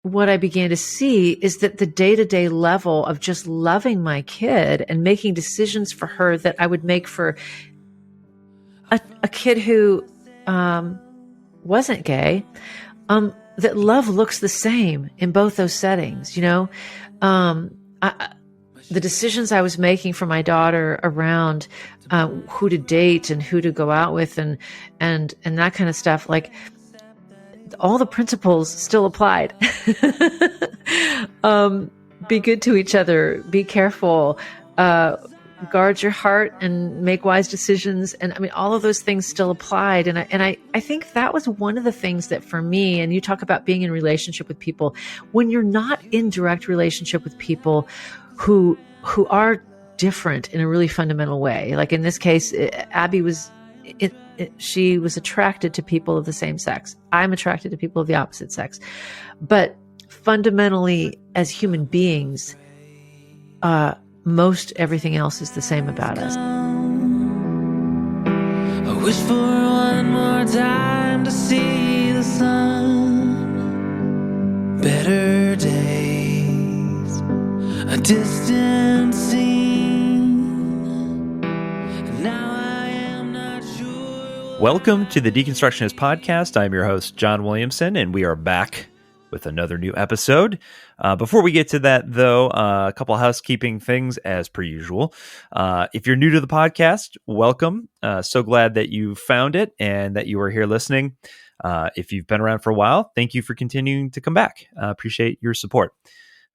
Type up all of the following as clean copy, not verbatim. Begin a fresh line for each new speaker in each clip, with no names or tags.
what I began to see is that the day-to-day level of just loving my kid and making decisions for her that I would make for a kid who wasn't gay, that love looks the same in both those settings. The decisions I was making for my daughter around who to date and who to go out with and that kind of stuff, like all the principles still applied. Be good to each other, be careful, guard your heart and make wise decisions. And I mean, all of those things still applied. And I think that was one of the things that for me, and you talk about being in relationship with people, when you're not in direct relationship with people who are different in a really fundamental way. Like in this case, Abby she was attracted to people of the same sex. I'm attracted to people of the opposite sex. But fundamentally, as human beings, most everything else is the same about us.
I wish for one more time to see the sun. Better days, a distant scene. And now I am not sure.
Welcome to the Deconstructionist Podcast. I'm your host, John Williamson, and we are back with another new episode. Before we get to that, though, a couple housekeeping things as per usual. If you're new to the podcast, welcome. So glad that you found it and that you are here listening. If you've been around for a while, thank you for continuing to come back. Appreciate your support.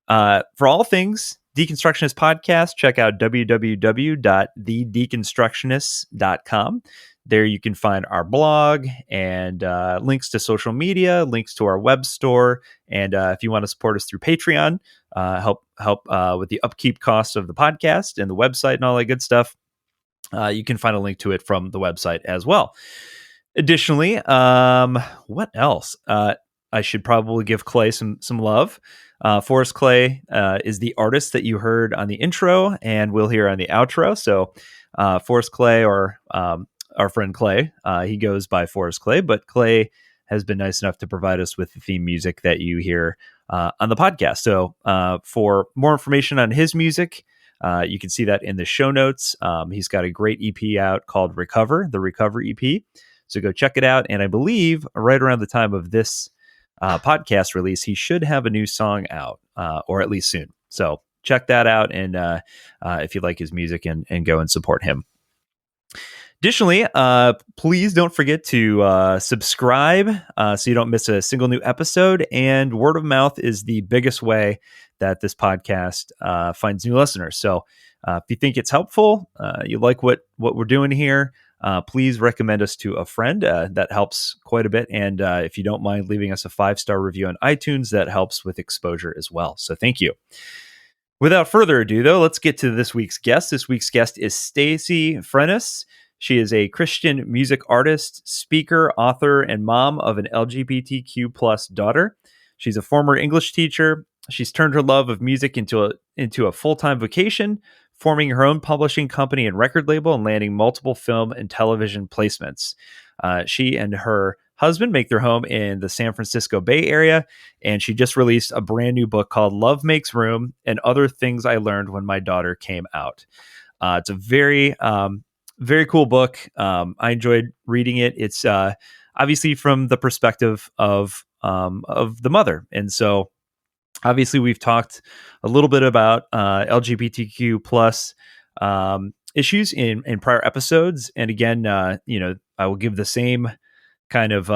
For all things Deconstructionist Podcast, check out www.thedeconstructionists.com. There you can find our blog and links to social media, links to our web store. And if you want to support us through Patreon, help with the upkeep costs of the podcast and the website and all that good stuff, you can find a link to it from the website as well. Additionally, what else? I should probably give Clay some love. Forrest Clay is the artist that you heard on the intro and we'll hear on the outro. So Forrest Clay, or our friend Clay, he goes by Forrest Clay, but Clay has been nice enough to provide us with the theme music that you hear on the podcast. So for more information on his music, you can see that in the show notes. He's got a great EP out called Recover, the Recover EP. So go check it out. And I believe right around the time of this podcast release, he should have a new song out, or at least soon. So check that out. And if you like his music, and go and support him. Additionally, please don't forget to subscribe so you don't miss a single new episode. And word of mouth is the biggest way that this podcast finds new listeners. So if you think it's helpful, you like what we're doing here, please recommend us to a friend. That helps quite a bit. And if you don't mind leaving us a 5-star review on iTunes, that helps with exposure as well. So thank you. Without further adu, though, let's get to this week's guest. This week's guest is Staci Frenes. She is a Christian music artist, speaker, author, and mom of an LGBTQ plus daughter. She's a former English teacher. She's turned her love of music into a full-time vocation, forming her own publishing company and record label and landing multiple film and television placements. She and her husband make their home in the San Francisco Bay Area, and she just released a brand new book called Love Makes Room and Other Things I Learned When My Daughter Came Out. It's a very cool book. I enjoyed reading it. It's obviously from the perspective of the mother. And so obviously we've talked a little bit about LGBTQ plus issues in prior episodes. And again, I will give the same kind of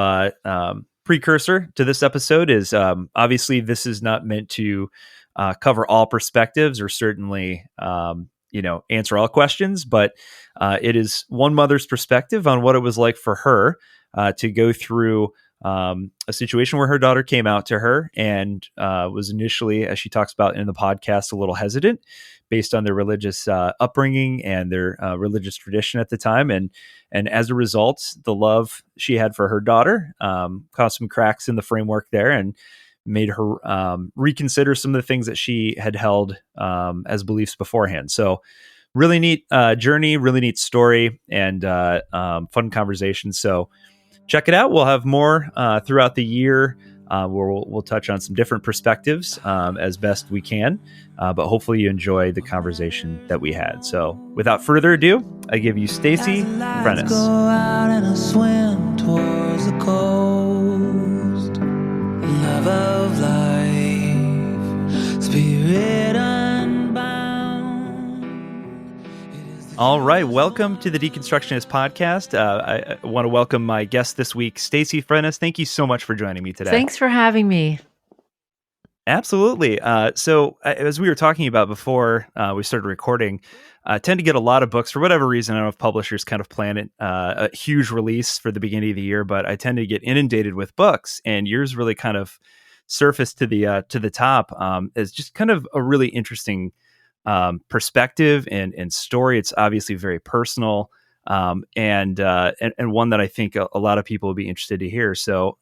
precursor to this episode is obviously this is not meant to cover all perspectives or certainly answer all questions, but it is one mother's perspective on what it was like for her to go through a situation where her daughter came out to her and was initially, as she talks about in the podcast, a little hesitant based on their religious upbringing and their religious tradition at the time. And as a result, the love she had for her daughter caused some cracks in the framework there and made her reconsider some of the things that she had held as beliefs beforehand. So really neat journey, really neat story, and fun conversation. So check it out. We'll have more throughout the year where we'll touch on some different perspectives as best we can. But hopefully you enjoy the conversation that we had. So without further ado, I give you Staci Frenes.
Go out and I swim towards the coast. Love of life, spirit unbound.
All right, welcome to the Deconstructionist Podcast. I want to welcome my guest this week, Staci Frenes. Thank you so much for joining me today.
Thanks for having me.
Absolutely. So as we were talking about before we started recording, I tend to get a lot of books for whatever reason. I don't know if publishers kind of plan it, a huge release for the beginning of the year, but I tend to get inundated with books, and yours really kind of surfaced to the top as just kind of a really interesting perspective and story. It's obviously very personal and one that I think a lot of people will be interested to hear. So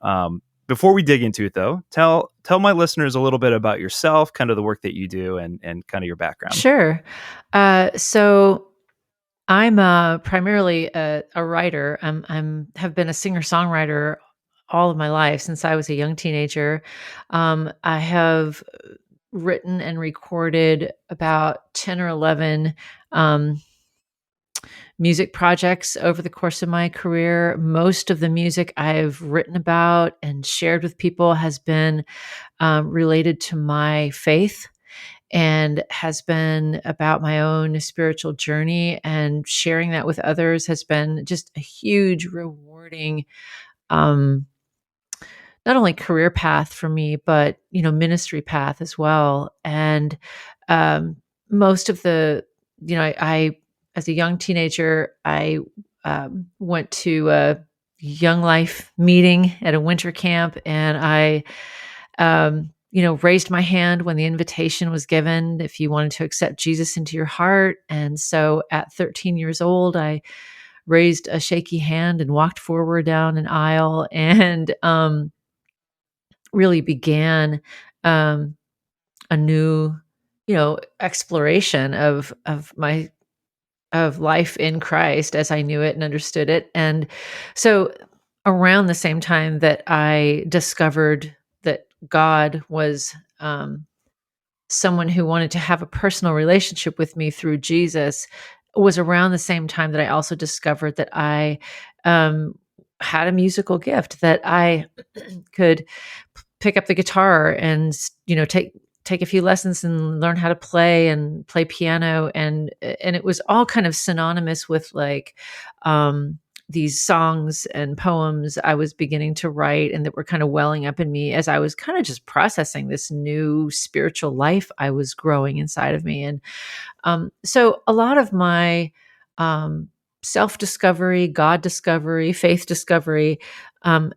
before we dig into it, though, tell my listeners a little bit about yourself, kind of the work that you do, and kind of your background.
Sure. So I'm primarily a writer. Have been a singer-songwriter all of my life since I was a young teenager. I have written and recorded about 10 or 11 music projects over the course of my career. Most of the music I've written about and shared with people has been related to my faith and has been about my own spiritual journey, and sharing that with others has been just a huge, rewarding, not only career path for me, but, ministry path as well. And most of the, I as a young teenager, I went to a Young Life meeting at a winter camp, and I, raised my hand when the invitation was given if you wanted to accept Jesus into your heart. And so at 13 years old, I raised a shaky hand and walked forward down an aisle and really began a new, exploration of life in Christ as I knew it and understood it. And so around the same time that I discovered that God was someone who wanted to have a personal relationship with me through Jesus, was around the same time that I also discovered that I had a musical gift, that I could pick up the guitar and, take a few lessons and learn how to play piano. And it was all kind of synonymous with these songs and poems I was beginning to write, and that were kind of welling up in me as I was kind of just processing this new spiritual life I was growing inside of me. And so a lot of my self-discovery, God discovery, faith discovery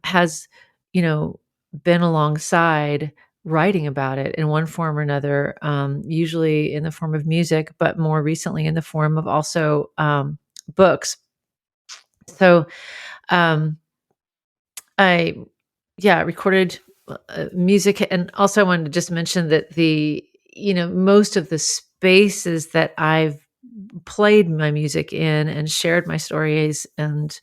has, been alongside writing about it in one form or another, usually in the form of music, but more recently in the form of also books. So I recorded music. And also I wanted to just mention that most of the spaces that I've played my music in and shared my stories and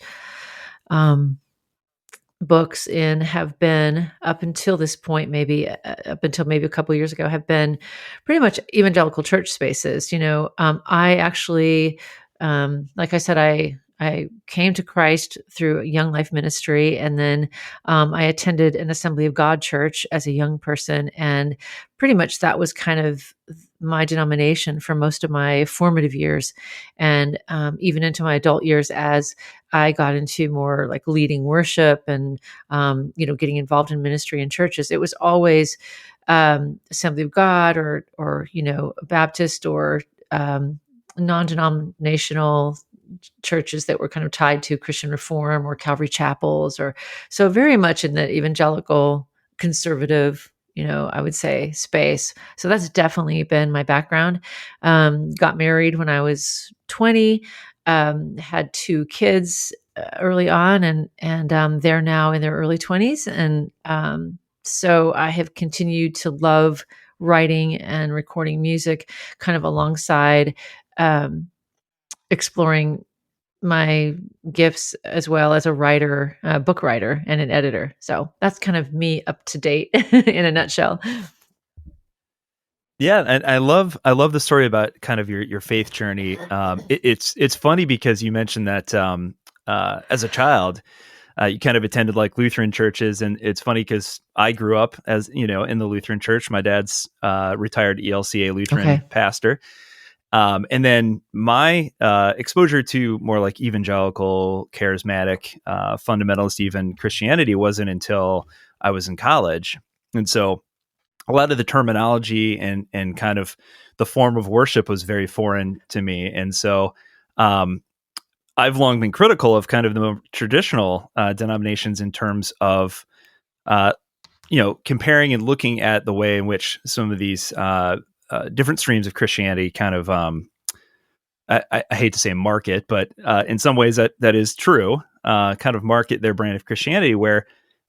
books in have been, up until this point, maybe up until maybe a couple of years ago, have been pretty much evangelical church spaces. I actually, like I said, I came to Christ through Young Life ministry, and then I attended an Assembly of God church as a young person, and pretty much that was kind of my denomination for most of my formative years, and even into my adult years as I got into more like leading worship and getting involved in ministry in churches. It was always Assembly of God or Baptist or non-denominational churches that were kind of tied to Christian Reform or Calvary chapels, or so very much in the evangelical conservative, I would say, space. So that's definitely been my background. Got married when I was 20, had 2 kids early on, and they're now in their early 20s. And so I have continued to love writing and recording music kind of alongside exploring my gifts as well as a writer, book writer, and an editor. So that's kind of me up to date in a nutshell.
Yeah, and I love the story about kind of your faith journey. It's funny because you mentioned that as a child, you kind of attended like Lutheran churches, and it's funny because I grew up as in the Lutheran church. My dad's retired ELCA Lutheran pastor, and then my exposure to more like evangelical, charismatic, fundamentalist, even Christianity wasn't until I was in college, and so a lot of the terminology and kind of the form of worship was very foreign to me. And so I've long been critical of kind of the more traditional denominations in terms of, comparing and looking at the way in which some of these different streams of Christianity kind of, I hate to say market, but in some ways that is true, kind of market their brand of Christianity, where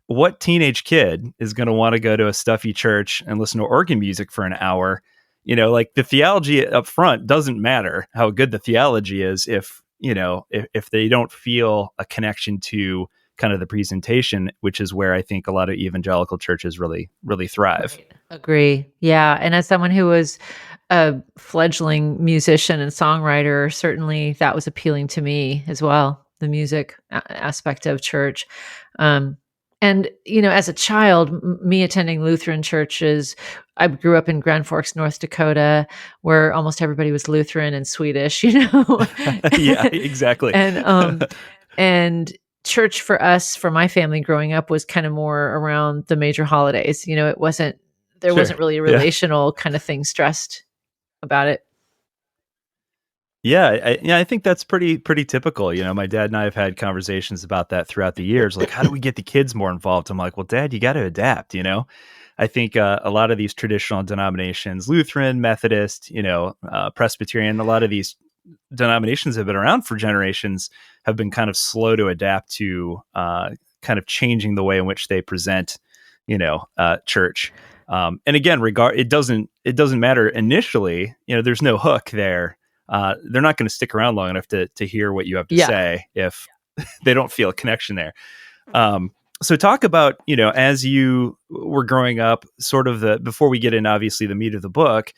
what teenage kid is going to want to go to a stuffy church and listen to organ music for an hour? Like the theology up front doesn't matter how good the theology is if they don't feel a connection to kind of the presentation, which is where I think a lot of evangelical churches really, really thrive.
Right. Agree. Yeah. And as someone who was a fledgling musician and songwriter, certainly that was appealing to me as well, the music aspect of church. And, as a child, me attending Lutheran churches, I grew up in Grand Forks, North Dakota, where almost everybody was Lutheran and Swedish,
Yeah, exactly.
And church for us, for my family growing up, was kind of more around the major holidays. There wasn't really a relational kind of thing stressed about it.
Yeah, I think that's pretty typical. My dad and I have had conversations about that throughout the years. Like, how do we get the kids more involved? I'm like, well, Dad, you got to adapt. I think a lot of these traditional denominations, Lutheran, Methodist, Presbyterian, a lot of these denominations have been around for generations, have been kind of slow to adapt to kind of changing the way in which they present, church. And again, it doesn't matter initially. There's no hook there. They're not going to stick around long enough to hear what you have to say if they don't feel a connection there. So talk about, as you were growing up, sort of before we get in, obviously, the meat of the book,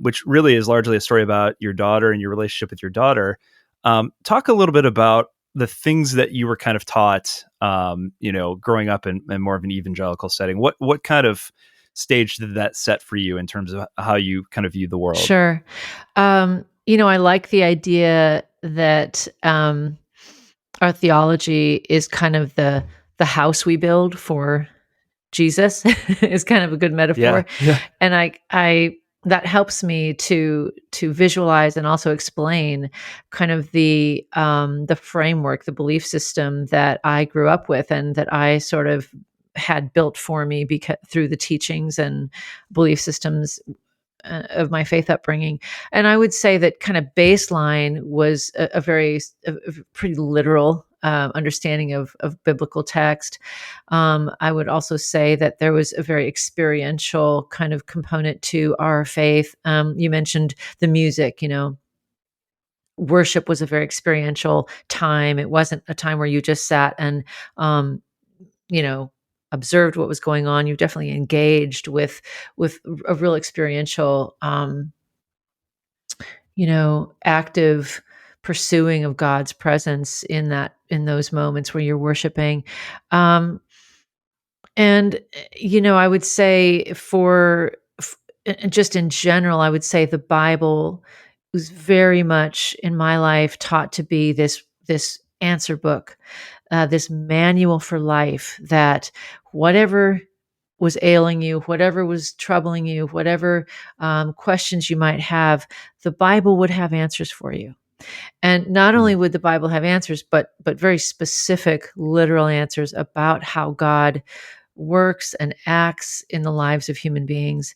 which really is largely a story about your daughter and your relationship with your daughter. Talk a little bit about the things that you were kind of taught, growing up in more of an evangelical setting. What kind of stage did that set for you in terms of how you kind of view the world?
Sure. I like the idea that our theology is kind of the house we build for Jesus is kind of a good metaphor.
Yeah.
And I that helps me to visualize and also explain kind of the framework, the belief system that I grew up with and that I sort of had built for me through the teachings and belief systems of my faith upbringing. And I would say that kind of baseline was a pretty literal understanding of biblical text. I would also say that there was a very experiential kind of component to our faith. You mentioned the music, worship was a very experiential time. It wasn't a time where you just sat and, observed what was going on. You definitely engaged with a real experiential, active pursuing of God's presence in those moments where you're worshiping. And, I would say just in general, I would say the Bible was very much in my life taught to be this answer book, this manual for life, that whatever was ailing you, whatever was troubling you, whatever questions you might have, the Bible would have answers for you. And not only would the Bible have answers, but very specific, literal answers about how God works and acts in the lives of human beings.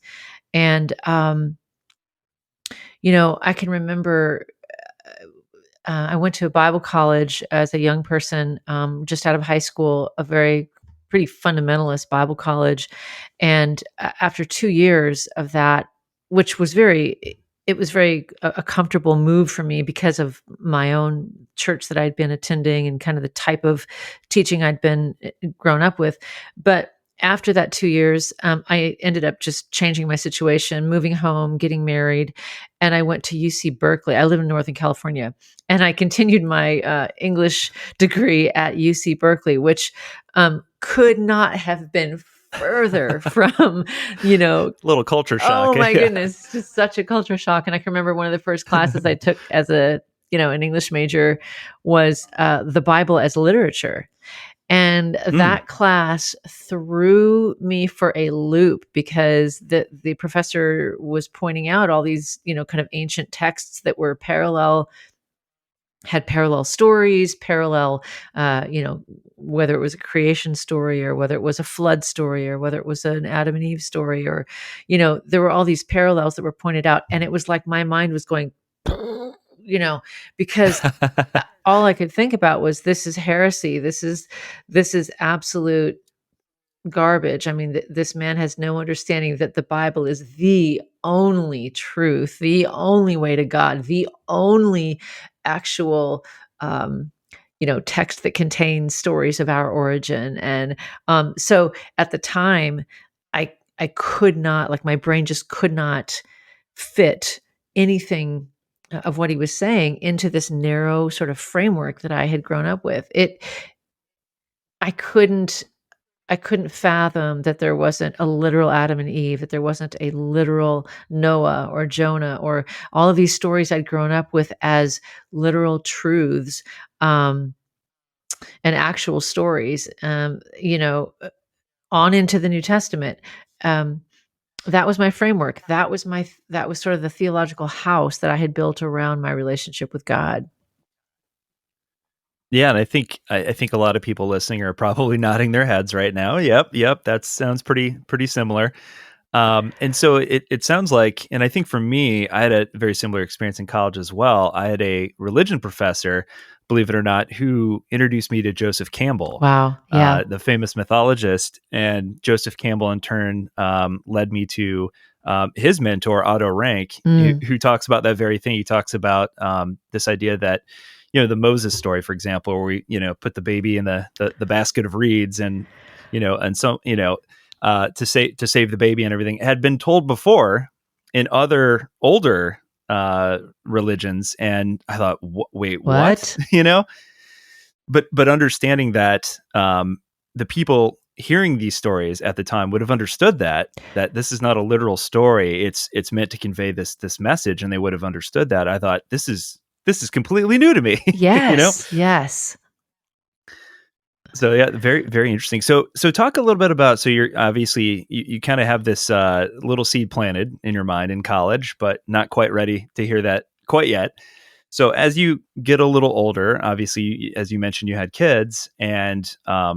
And, I can remember I went to a Bible college as a young person, just out of high school, pretty fundamentalist Bible college. And after 2 years of that, which was very it was very a comfortable move for me because of my own church that I'd been attending and kind of the type of teaching I'd been grown up with. But after that 2 years, I ended up just changing my situation, moving home, getting married, and I went to UC Berkeley. I live in Northern California, and I continued my English degree at UC Berkeley, which could not have been further from,
Little culture shock.
oh my
Yeah.
goodness, just such a culture shock. And I can remember one of the first classes I took as an English major was the Bible as literature. And that class threw me for a loop because the professor was pointing out all these, kind of ancient texts that were had parallel stories, whether it was a creation story or whether it was a flood story or whether it was an Adam and Eve story, or, there were all these parallels that were pointed out. And it was like my mind was going, because all I could think about was, this is heresy. This is absolute garbage. I mean, this man has no understanding that the Bible is the only truth, the only way to God, the only actual, text that contains stories of our origin. And so at the time, I could not, like, my brain just could not fit anything of what he was saying into this narrow sort of framework that I had grown up with. I couldn't fathom that there wasn't a literal Adam and Eve, that there wasn't a literal Noah or Jonah, or all of these stories I'd grown up with as literal truths, and actual stories, on into the New Testament. That was my framework. That was sort of the theological house that I had built around my relationship with God.
Yeah, and I think a lot of people listening are probably nodding their heads right now. Yep, that sounds pretty similar. And so it sounds like, and I think for me, I had a very similar experience in college as well. I had a religion professor, believe it or not, who introduced me to Joseph Campbell.
Wow, yeah,
the famous mythologist, and Joseph Campbell in turn led me to his mentor, Otto Rank, who talks about that very thing. He talks about this idea that, the Moses story, for example, where we, put the baby in the basket of reeds, and, and so, to save the baby and everything, had been told before in other older religions. And I thought, wait, what? But understanding that the people hearing these stories at the time would have understood that this is not a literal story. It's meant to convey this message, and they would have understood that. I thought, this is completely new to me.
Yes, yes.
So yeah, very, very interesting. So talk a little bit about, so you're obviously, you kind of have this little seed planted in your mind in college, but not quite ready to hear that quite yet. So as you get a little older, obviously, as you mentioned, you had kids, and I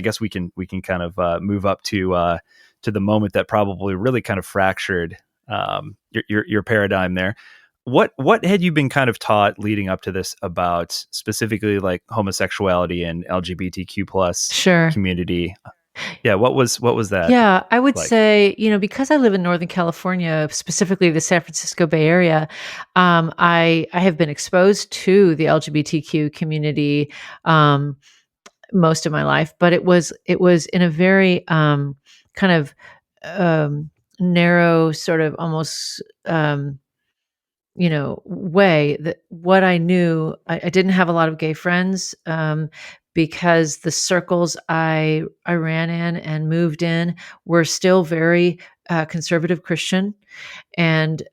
guess we can kind of move up to the moment that probably really kind of fractured your paradigm there. What had you been kind of taught leading up to this about specifically like homosexuality and LGBTQ plus community? Yeah, what was that?
Yeah, I would say, because I live in Northern California, specifically the San Francisco Bay Area, I have been exposed to the LGBTQ community most of my life, but it was in a very kind of narrow, sort of almost way. That what I knew, I didn't have a lot of gay friends, because the circles I ran in and moved in were still very conservative Christian. And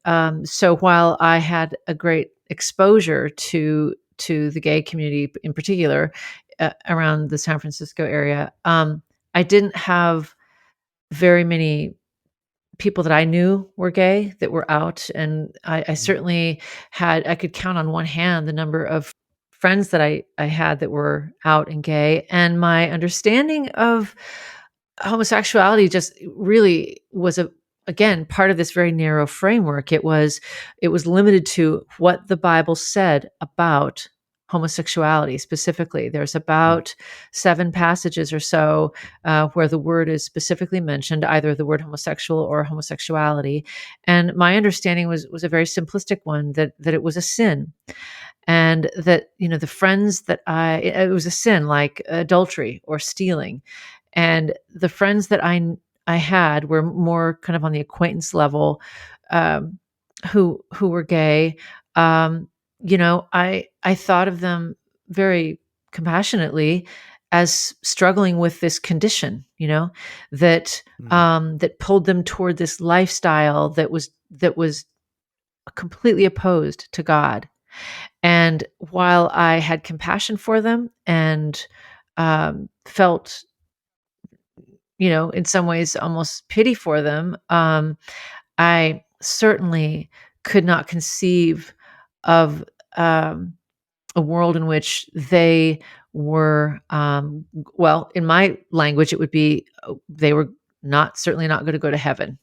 so while I had a great exposure to the gay community in particular around the San Francisco area, I didn't have very many people that I knew were gay that were out. And I certainly I could count on one hand the number of friends that I had that were out and gay. And my understanding of homosexuality just really was again, part of this very narrow framework. It was limited to what the Bible said about homosexuality specifically. There's about 7 passages or so where the word is specifically mentioned, either the word homosexual or homosexuality. And my understanding was a very simplistic one, that it was a sin. And that, the friends that it was a sin like adultery or stealing. And the friends that I had were more kind of on the acquaintance level, who were gay. I thought of them very compassionately as struggling with this condition, that that pulled them toward this lifestyle that was completely opposed to God. And while I had compassion for them and felt, in some ways almost pity for them, I certainly could not conceive of a world in which they were, well, in my language, it would be they were certainly not going to go to heaven,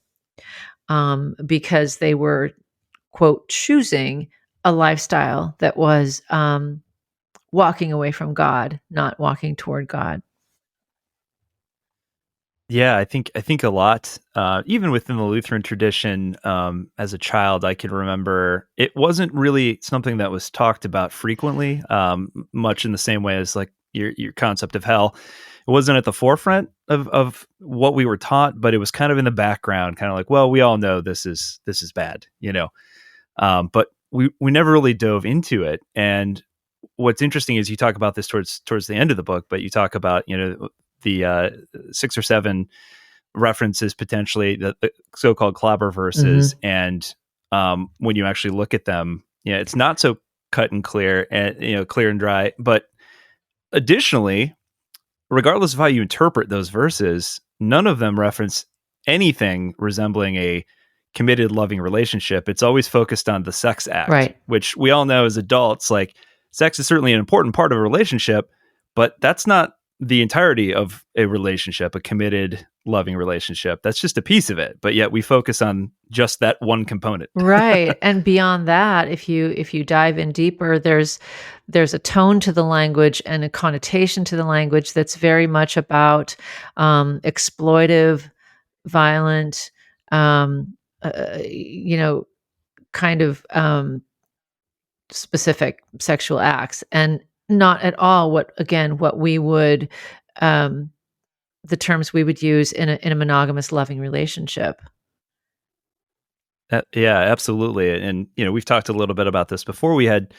because they were, quote, choosing a lifestyle that was walking away from God, not walking toward God.
Yeah, I think a lot, even within the Lutheran tradition, as a child, I can remember it wasn't really something that was talked about frequently, much in the same way as like your concept of hell. It wasn't at the forefront of what we were taught, but it was kind of in the background, kind of like, well, we all know this is bad, but we never really dove into it. And what's interesting is you talk about this towards the end of the book, but you talk about, the 6 or 7 references, potentially the so-called clobber verses. And when you actually look at them, it's not so cut and clear and, clear and dry. But additionally, regardless of how you interpret those verses, none of them reference anything resembling a committed, loving relationship. It's always focused on the sex act,
right?
Which we all know as adults, like sex is certainly an important part of a relationship, but that's not the entirety of a relationship, a committed, loving relationship. That's just a piece of it. But yet we focus on just that one component.
Right. And beyond that, if you dive in deeper, there's a tone to the language and a connotation to the language that's very much about exploitive, violent, kind of specific sexual acts, and not at all what we would, the terms we would use in a monogamous loving relationship.
Yeah, absolutely. And, we've talked a little bit about this before. We had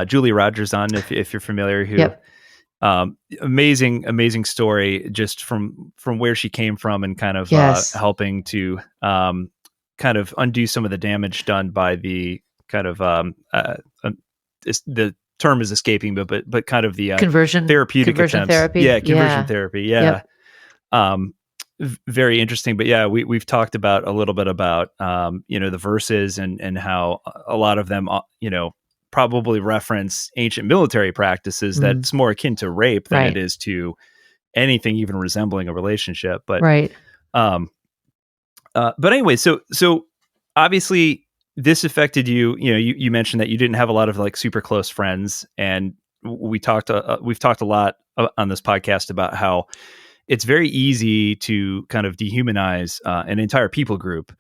Julie Rogers on, if you're familiar, who,
yep.
Amazing story, just from where she came from, and kind of
yes.
Helping to kind of undo some of the damage done by the kind of the term is escaping, but kind of the
conversion
attempts.
therapy.
Yeah, conversion therapy. Yeah. Yep. Very interesting. But yeah, we've talked about a little bit about the verses and how a lot of them probably reference ancient military practices that's more akin to rape than it is to anything even resembling a relationship. But
right.
But anyway, so obviously this affected you. You mentioned that you didn't have a lot of like super close friends, and we've talked a lot on this podcast about how it's very easy to kind of dehumanize an entire people group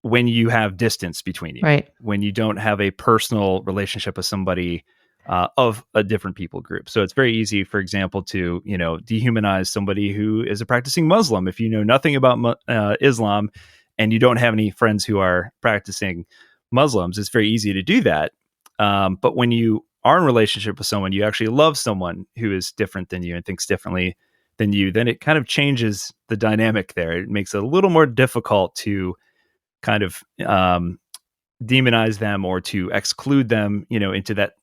when you have distance between you,
right?
When you don't have a personal relationship with somebody of a different people group. So it's very easy, for example, to dehumanize somebody who is a practicing Muslim. If you know nothing about Islam and you don't have any friends who are practicing Muslims, it's very easy to do that. But when you are in a relationship with someone, you actually love someone who is different than you and thinks differently than you, then it kind of changes the dynamic there. It makes it a little more difficult to kind of demonize them or to exclude them, into that,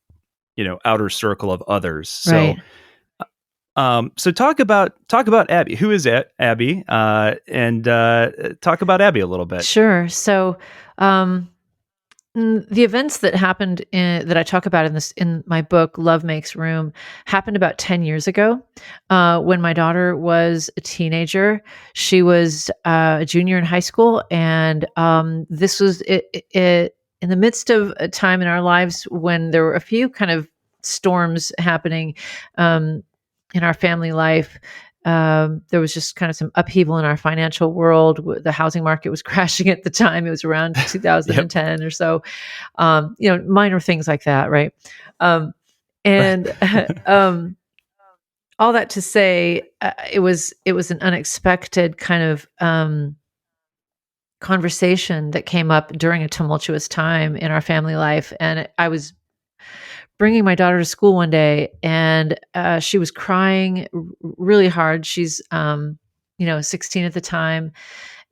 outer circle of others. So,
right.
So talk about Abby. Who is Abby? And talk about Abby a little bit.
Sure. So, the events that happened that I talk about in my book, Love Makes Room, happened about 10 years ago, when my daughter was a teenager. She was a junior in high school, and this was it in the midst of a time in our lives when there were a few kind of storms happening in our family life. There was just kind of some upheaval in our financial world. The housing market was crashing at the time. It was around 2010 or so. Minor things like that, right? And all that to say, it was an unexpected kind of conversation that came up during a tumultuous time in our family life. And I was bringing my daughter to school one day, and she was crying really hard. She's 16 at the time,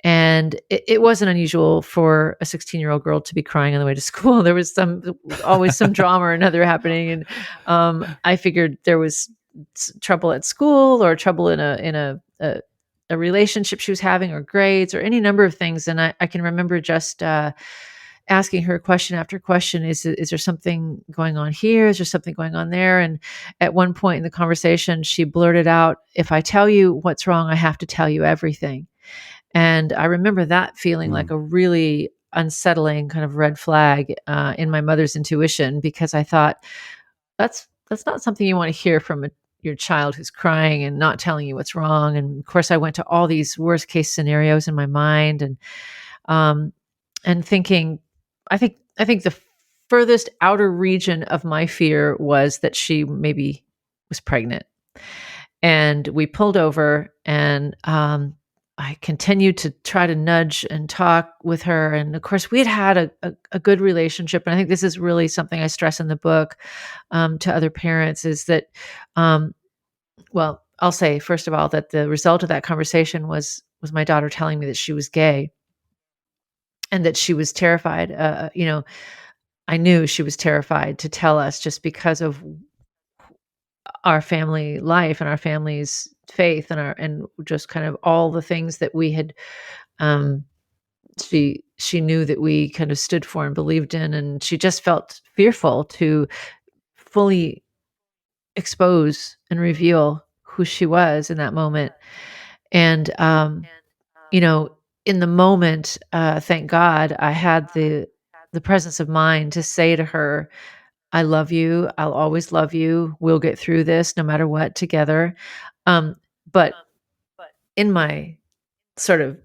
and it wasn't unusual for a 16-year-old girl to be crying on the way to school. There was always some drama or another happening, and I figured there was trouble at school or trouble in a relationship she was having, or grades, or any number of things. And I can remember just asking her question after question: is there something going on here? Is there something going on there? And at one point in the conversation, she blurted out, "If I tell you what's wrong, I have to tell you everything." And I remember that feeling like a really unsettling kind of red flag in my mother's intuition, because I thought, that's not something you want to hear from your child who's crying and not telling you what's wrong. And of course, I went to all these worst case scenarios in my mind, and thinking, I think the furthest outer region of my fear was that she maybe was pregnant. And we pulled over, and I continued to try to nudge and talk with her. And of course, we had a good relationship. And I think this is really something I stress in the book to other parents, is that, well, I'll say, first of all, that the result of that conversation was my daughter telling me that she was gay, and that she was terrified. I knew she was terrified to tell us, just because of our family life and our family's faith, and just kind of all the things that we had, she knew that we kind of stood for and believed in, and she just felt fearful to fully expose and reveal who she was in that moment. And in the moment, thank God, I had the presence of mind to say to her, "I love you. I'll always love you. We'll get through this no matter what, together." But in my sort of,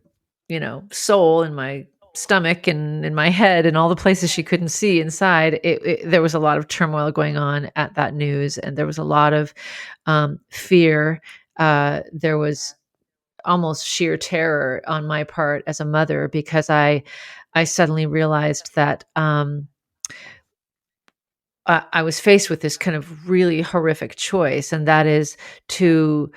soul, in my stomach and in my head and all the places she couldn't see inside, there was a lot of turmoil going on at that news. And there was a lot of fear. There was almost sheer terror on my part as a mother, because I suddenly realized that I was faced with this kind of really horrific choice, and that is to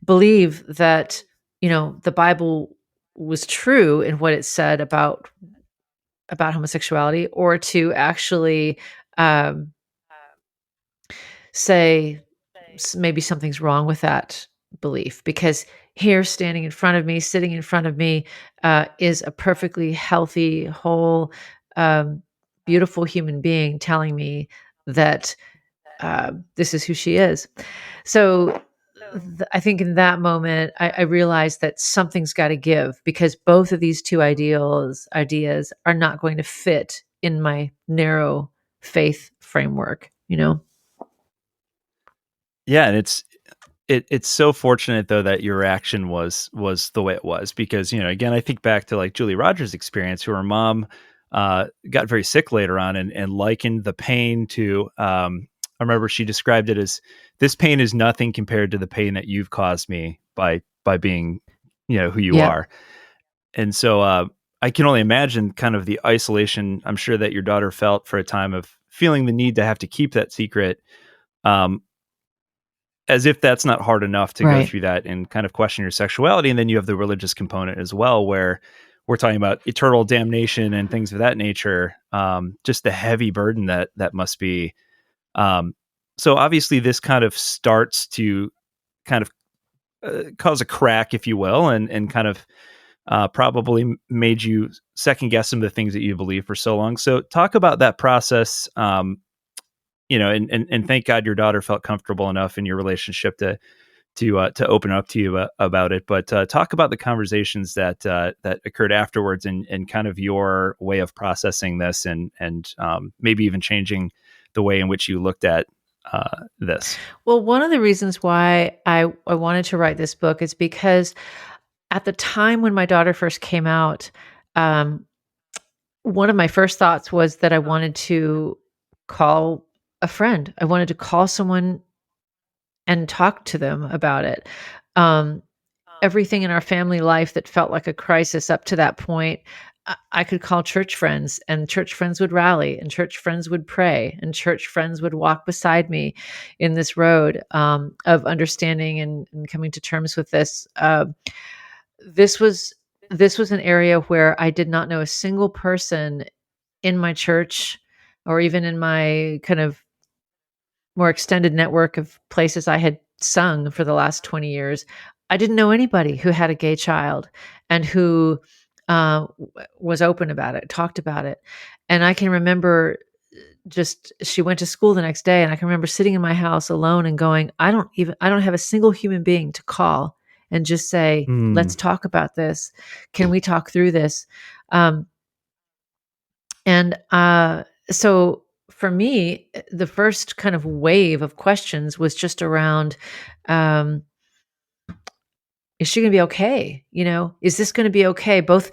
believe that, the Bible was true in what it said about homosexuality, or to actually say maybe something's wrong with that belief, because here, standing in front of me, sitting in front of me, is a perfectly healthy, whole, beautiful human being telling me that this is who she is. So I think in that moment, I realized that something's got to give, because both of these two ideas are not going to fit in my narrow faith framework,
Yeah, and it's so fortunate, though, that your reaction was the way it was, because, again, I think back to like Julie Rogers' experience, who her mom got very sick later on, and likened the pain to, I remember she described it as, "This pain is nothing compared to the pain that you've caused me by being, who you are." And so I can only imagine kind of the isolation I'm sure that your daughter felt for a time, of feeling the need to have to keep that secret, as if that's not hard enough to go through that and kind of question your sexuality. And then you have the religious component as well, where we're talking about eternal damnation and things of that nature. Just the heavy burden that must be. So obviously this kind of starts to kind of cause a crack, if you will, and kind of probably made you second guess some of the things that you believe for so long. So talk about that process, and thank God your daughter felt comfortable enough in your relationship to open up to you about it. But talk about the conversations that occurred afterwards, and kind of your way of processing this, and maybe even changing the way in which you looked at this?
Well, one of the reasons why I wanted to write this book is because at the time when my daughter first came out, um, one of my first thoughts was that I wanted to call a friend. I wanted to call someone and talk to them about it. Um, Everything in our family life that felt like a crisis up to that point, I could call church friends, and church friends would rally, and church friends would pray, and church friends would walk beside me in this road of understanding and coming to terms with this. This was this was an area where I did not know a single person in my church or even in my kind of more extended network of places I had sung for the last 20 years. I didn't know anybody who had a gay child and who was open about it, talked about it. And I can remember she went to school the next day, and I can remember sitting in my house alone and going, I don't have a single human being to call and just say, let's talk about this. Can we talk through this? So for me, the first kind of wave of questions was just around, is she going to be okay? Is this going to be okay? Both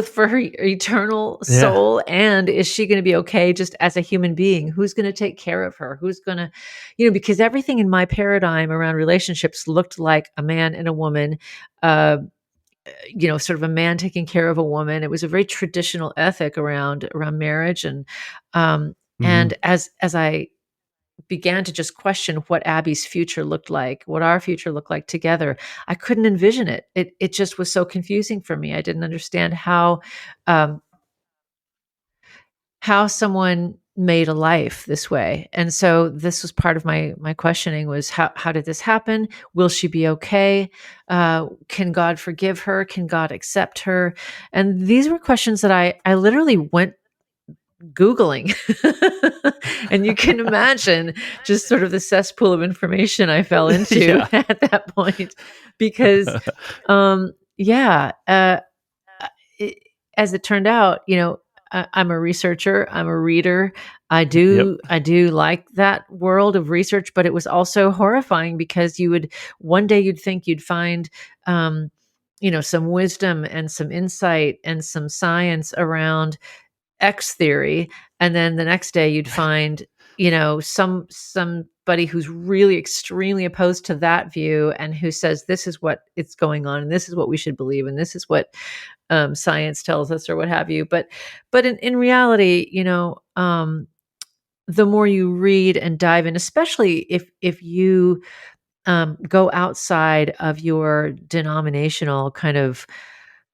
for her eternal soul, and is she going to be okay just as a human being? Who's going to take care of her? Who's going to, because everything in my paradigm around relationships looked like a man and a woman, sort of a man taking care of a woman. It was a very traditional ethic around marriage. And as I began to just question what Abby's future looked like, what our future looked like together, I couldn't envision it. It just was so confusing for me. I didn't understand how someone made a life this way. And so this was part of my questioning was how did this happen? Will she be okay? Can God forgive her? Can God accept her? And these were questions that I literally went Googling. And you can imagine just sort of the cesspool of information I fell into at that point, because, as it turned out, I'm a researcher, I'm a reader. I do like that world of research, but it was also horrifying because one day you'd think you'd find, some wisdom and some insight and some science around X theory, and then the next day you'd find somebody who's really extremely opposed to that view and who says this is what it's going on and this is what we should believe and this is what science tells us or what have you. But in reality, the more you read and dive in, especially if you go outside of your denominational kind of,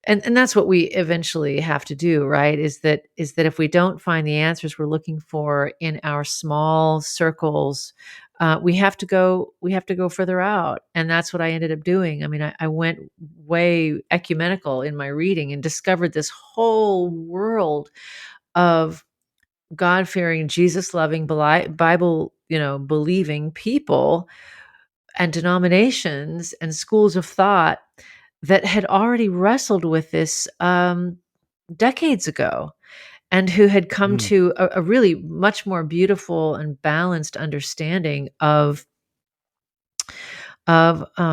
and that's what we eventually have to do, right? Is that if we don't find the answers we're looking for in our small circles, we have to go further out. And that's what I ended up doing. I mean, I went way ecumenical in my reading and discovered this whole world of God-fearing, Jesus-loving, Bible, believing people and denominations and schools of thought that had already wrestled with this decades ago, and who had come to a really much more beautiful and balanced understanding of LGBTQ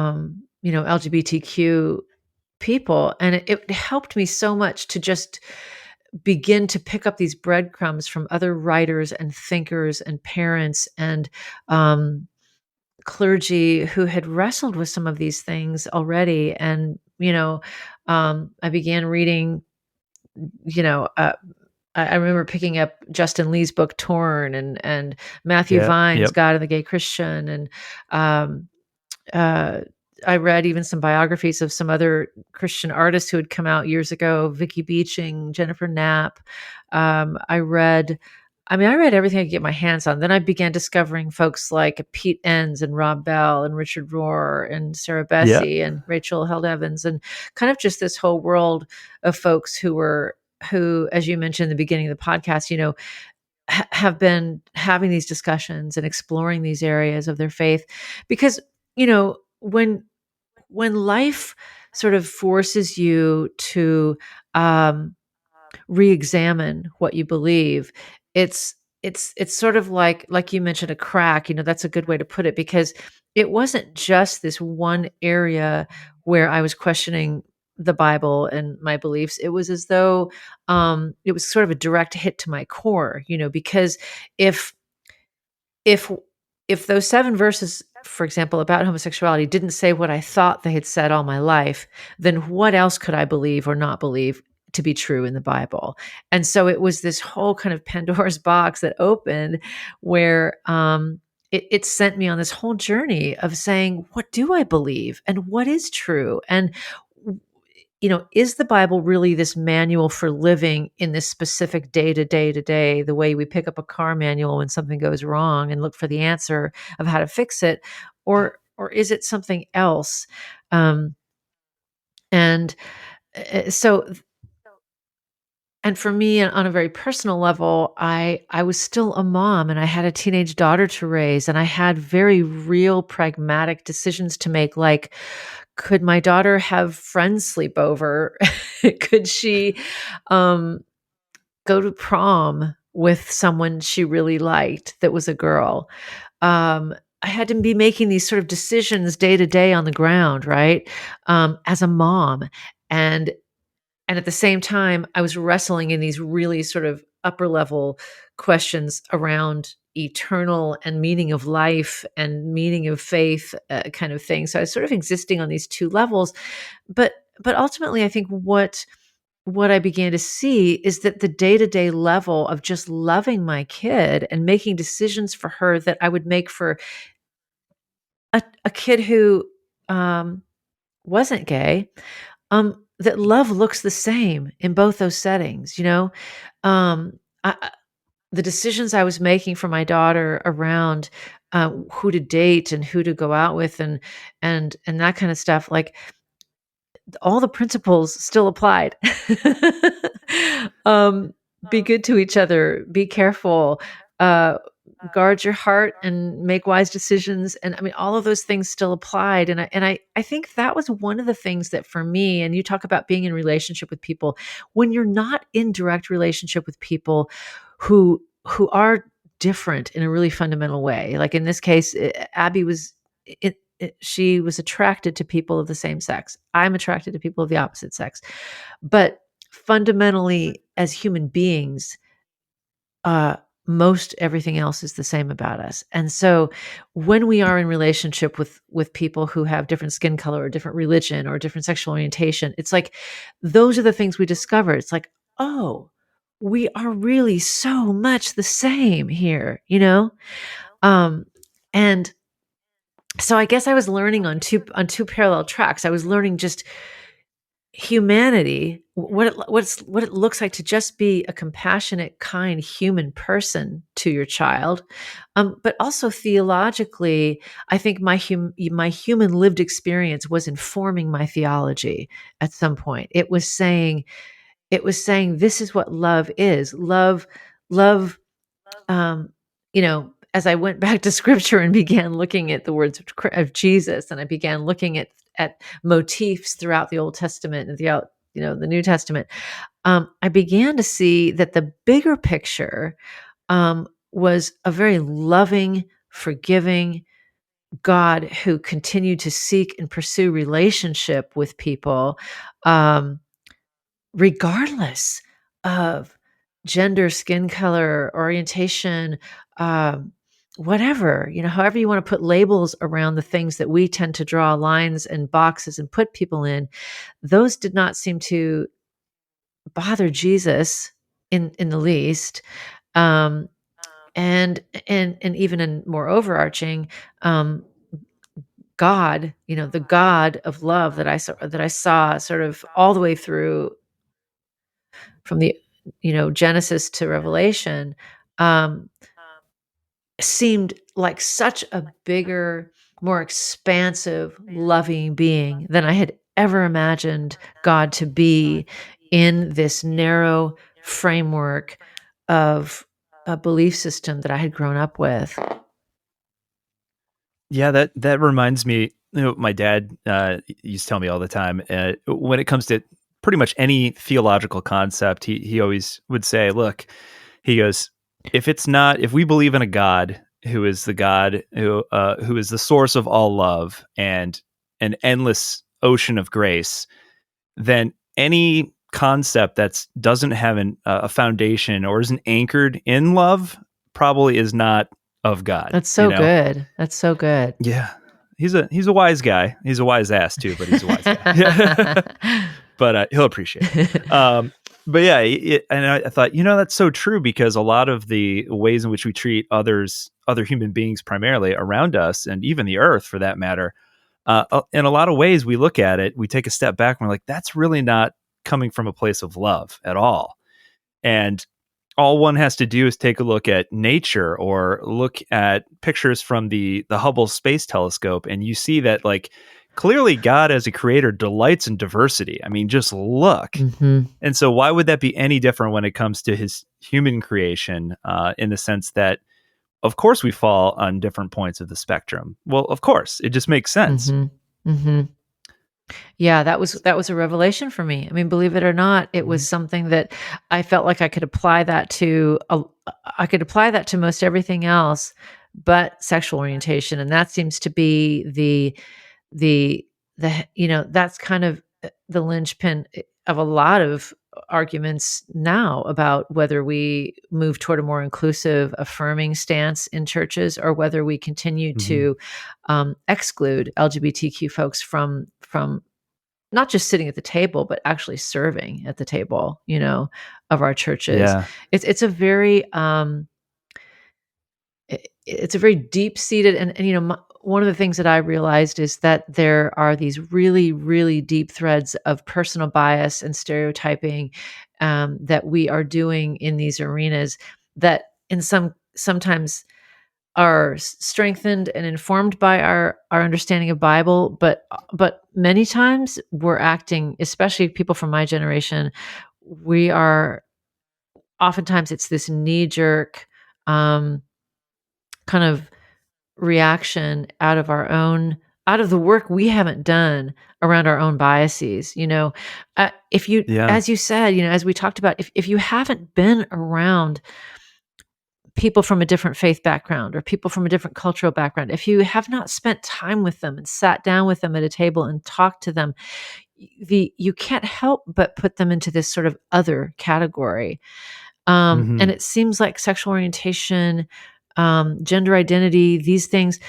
people. And it helped me so much to just begin to pick up these breadcrumbs from other writers and thinkers and parents and clergy who had wrestled with some of these things already. And I began reading, I remember picking up Justin Lee's book Torn, and Matthew Vine's God and the Gay Christian, and I read even some biographies of some other Christian artists who had come out years ago, Vicky Beeching, Jennifer Knapp. I read everything I could get my hands on. Then I began discovering folks like Pete Enns and Rob Bell and Richard Rohr and Sarah Bessey and Rachel Held Evans, and kind of just this whole world of folks who, as you mentioned in the beginning of the podcast, have been having these discussions and exploring these areas of their faith. Because, when life sort of forces you to re-examine what you believe, it's it's sort of like you mentioned, a crack. That's a good way to put it, because it wasn't just this one area where I was questioning the Bible and my beliefs. It was as though it was sort of a direct hit to my core, because if if if those 7 verses, for example, about homosexuality didn't say what I thought they had said all my life, then what else could I believe or not believe to be true in the Bible? And so it was this whole kind of Pandora's box that opened, where it sent me on this whole journey of saying, what do I believe and what is true? And is the Bible really this manual for living in this specific day to day to day, the way we pick up a car manual when something goes wrong and look for the answer of how to fix it? Or is it something else? Um, and so, and for me, on a very personal level, I was still a mom, and I had a teenage daughter to raise, and I had very real pragmatic decisions to make, like, could my daughter have friends sleep over? Could she go to prom with someone she really liked that was a girl? I had to be making these sort of decisions day to day on the ground, right? As a mom. And and at the same time, I was wrestling in these really sort of upper level questions around eternal and meaning of life and meaning of faith, kind of thing. So I was sort of existing on these 2 levels. But ultimately, I think what I began to see is that the day-to-day level of just loving my kid and making decisions for her that I would make for a kid who wasn't gay, that love looks the same in both those settings. Um, the decisions I was making for my daughter around who to date and who to go out with, and that kind of stuff, like, all the principles still applied. um, be good to each other, be careful, uh, guard your heart and make wise decisions. And I mean, all of those things still applied. And I think that was one of the things that, for me, and you talk about being in relationship with people, when you're not in direct relationship with people who are different in a really fundamental way. Like in this case, Abby was, she was attracted to people of the same sex. I'm attracted to people of the opposite sex. But fundamentally, as human beings, uh, most everything else is the same about us. And so when we are in relationship with people who have different skin color or different religion or different sexual orientation, it's like those are the things we discover. It's like, oh, we are really so much the same here, Um, and so I guess I was learning on two parallel tracks. I was learning just humanity, what it looks like to just be a compassionate, kind human person to your child, but also theologically, I think my human lived experience was informing my theology. At some point, it was saying this is what love is. Love, as I went back to scripture and began looking at the words of Jesus, and I began looking at motifs throughout the Old Testament and throughout, the New Testament, I began to see that the bigger picture was a very loving, forgiving God who continued to seek and pursue relationship with people, um, regardless of gender, skin color, orientation, um, whatever, however you want to put labels around the things that we tend to draw lines and boxes and put people in. Those did not seem to bother Jesus in the least. Um, and even in more overarching, um, God, the God of love that I saw sort of all the way through, from the Genesis to Revelation, um, seemed like such a bigger, more expansive, loving being than I had ever imagined God to be, in this narrow framework of a belief system that I had grown up with.
Yeah, that reminds me. My dad used to tell me all the time, when it comes to pretty much any theological concept, he always would say, "Look," he goes, if we believe in a God who is the God who is the source of all love and an endless ocean of grace, then any concept that doesn't have a foundation or isn't anchored in love probably is not of God.
That's so good. That's so good.
Yeah. He's a wise guy. He's a wise ass too, but he's a wise guy. But he'll appreciate it. But yeah, and I thought, that's so true, because a lot of the ways in which we treat other human beings primarily around us, and even the earth for that matter, in a lot of ways we look at it, we take a step back and we're like, that's really not coming from a place of love at all. And all one has to do is take a look at nature or look at pictures from the Hubble Space Telescope, and you see that, like, clearly God as a creator delights in diversity. I mean, just look.
Mm-hmm.
And so why would that be any different when it comes to his human creation, in the sense that, of course, we fall on different points of the spectrum? Well, of course, it just makes sense.
Mm-hmm. Mm-hmm. Yeah, that was a revelation for me. I mean, believe it or not, it was something that I felt like I could apply that to. I could apply that to most everything else, but sexual orientation, and that seems to be the that's kind of the linchpin of a lot of arguments now about whether we move toward a more inclusive, affirming stance in churches, or whether we continue to exclude LGBTQ folks from not just sitting at the table, but actually serving at the table, of our churches.
Yeah.
It's a very it's a very deep-seated, and one of the things that I realized is that there are these really, really deep threads of personal bias and stereotyping that we are doing in these arenas that sometimes are strengthened and informed by our understanding of Bible, but many times we're acting, especially people from my generation, we are oftentimes, it's this knee-jerk kind of reaction out of the work we haven't done around our own biases. If you, as you said, as we talked about, if you haven't been around people from a different faith background or people from a different cultural background, if you have not spent time with them and sat down with them at a table and talked to them, you can't help but put them into this sort of other category. And it seems like sexual orientation, gender identity, these things,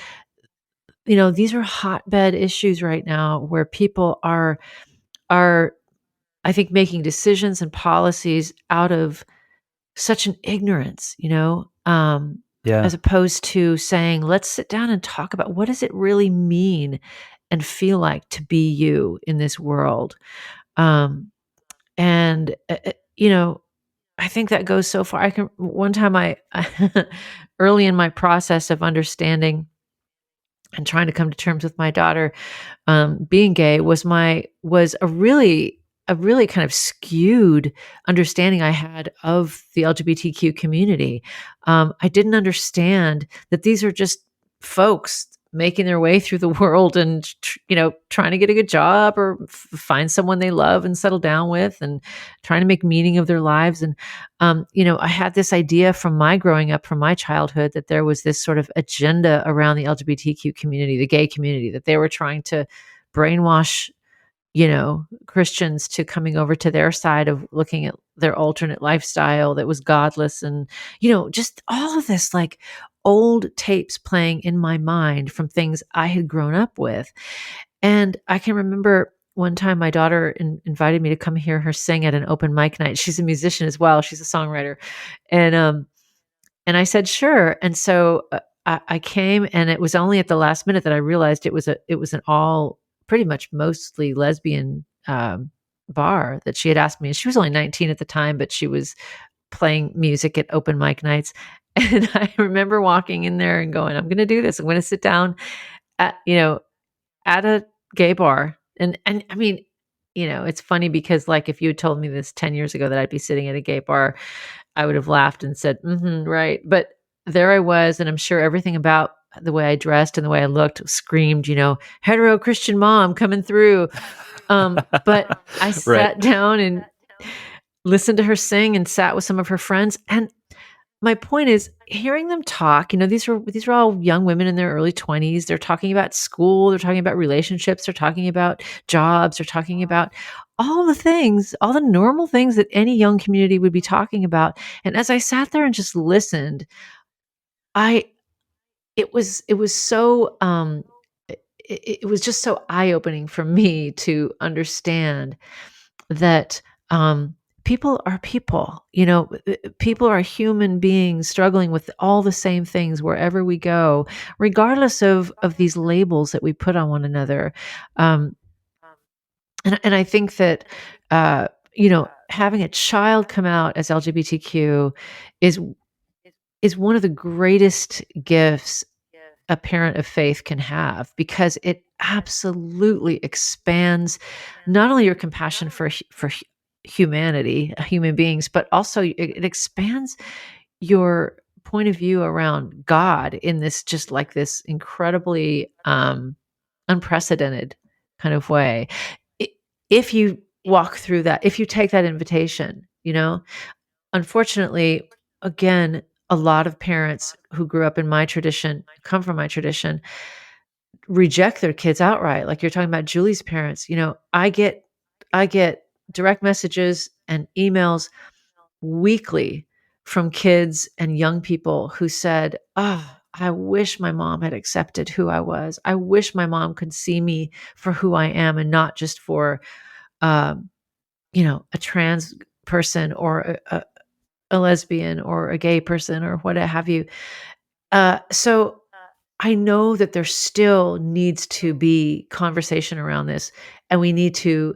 these are hotbed issues right now where people are, I think, making decisions and policies out of such an ignorance, as opposed to saying, let's sit down and talk about what does it really mean and feel like to be you in this world. And I think that goes so far. One time I early in my process of understanding and trying to come to terms with my daughter, being gay was a really kind of skewed understanding I had of the LGBTQ community. I didn't understand that these are just folks making their way through the world and, trying to get a good job or find someone they love and settle down with and trying to make meaning of their lives. And, I had this idea from my growing up, from my childhood, that there was this sort of agenda around the LGBTQ community, the gay community, that they were trying to brainwash Christians to coming over to their side of looking at their alternate lifestyle that was godless. And, just all of this, like, old tapes playing in my mind from things I had grown up with. And I can remember one time my daughter invited me to come hear her sing at an open mic night. She's a musician as well. She's a songwriter. And I said, sure. And so I came, and it was only at the last minute that I realized it was an all pretty much mostly lesbian bar that she had asked me. She was only 19 at the time, but she was playing music at open mic nights. And I remember walking in there and going, I'm going to do this. I'm going to sit down at a gay bar. And I mean, it's funny because, like, if you had told me this 10 years ago that I'd be sitting at a gay bar, I would have laughed and said, right. But there I was. And I'm sure everything about the way I dressed and the way I looked screamed, hetero Christian mom coming through. But I sat down and listened to her sing and sat with some of her friends. And my point is hearing them talk, these are all young women in their early 20s. They're talking about school, they're talking about relationships, they're talking about jobs, they're talking about all the things, all the normal things that any young community would be talking about. And as I sat there and just listened, I it was so it was just so eye-opening for me to understand that people are people. People are human beings struggling with all the same things wherever we go, regardless of these labels that we put on one another. Um, and I think that having a child come out as LGBTQ is is one of the greatest gifts a parent of faith can have, because it absolutely expands not only your compassion for humanity, human beings, but also it expands your point of view around God in this, just like this incredibly unprecedented kind of way. I- If you walk through that, if you take that invitation, unfortunately, again, a lot of parents who grew up in my tradition, come from my tradition, reject their kids outright. Like you're talking about Julie's parents. I get direct messages and emails weekly from kids and young people who said, "Oh, I wish my mom had accepted who I was. I wish my mom could see me for who I am and not just for, um, a trans person or a lesbian or a gay person or what have you." So I know that there still needs to be conversation around this, and we need to.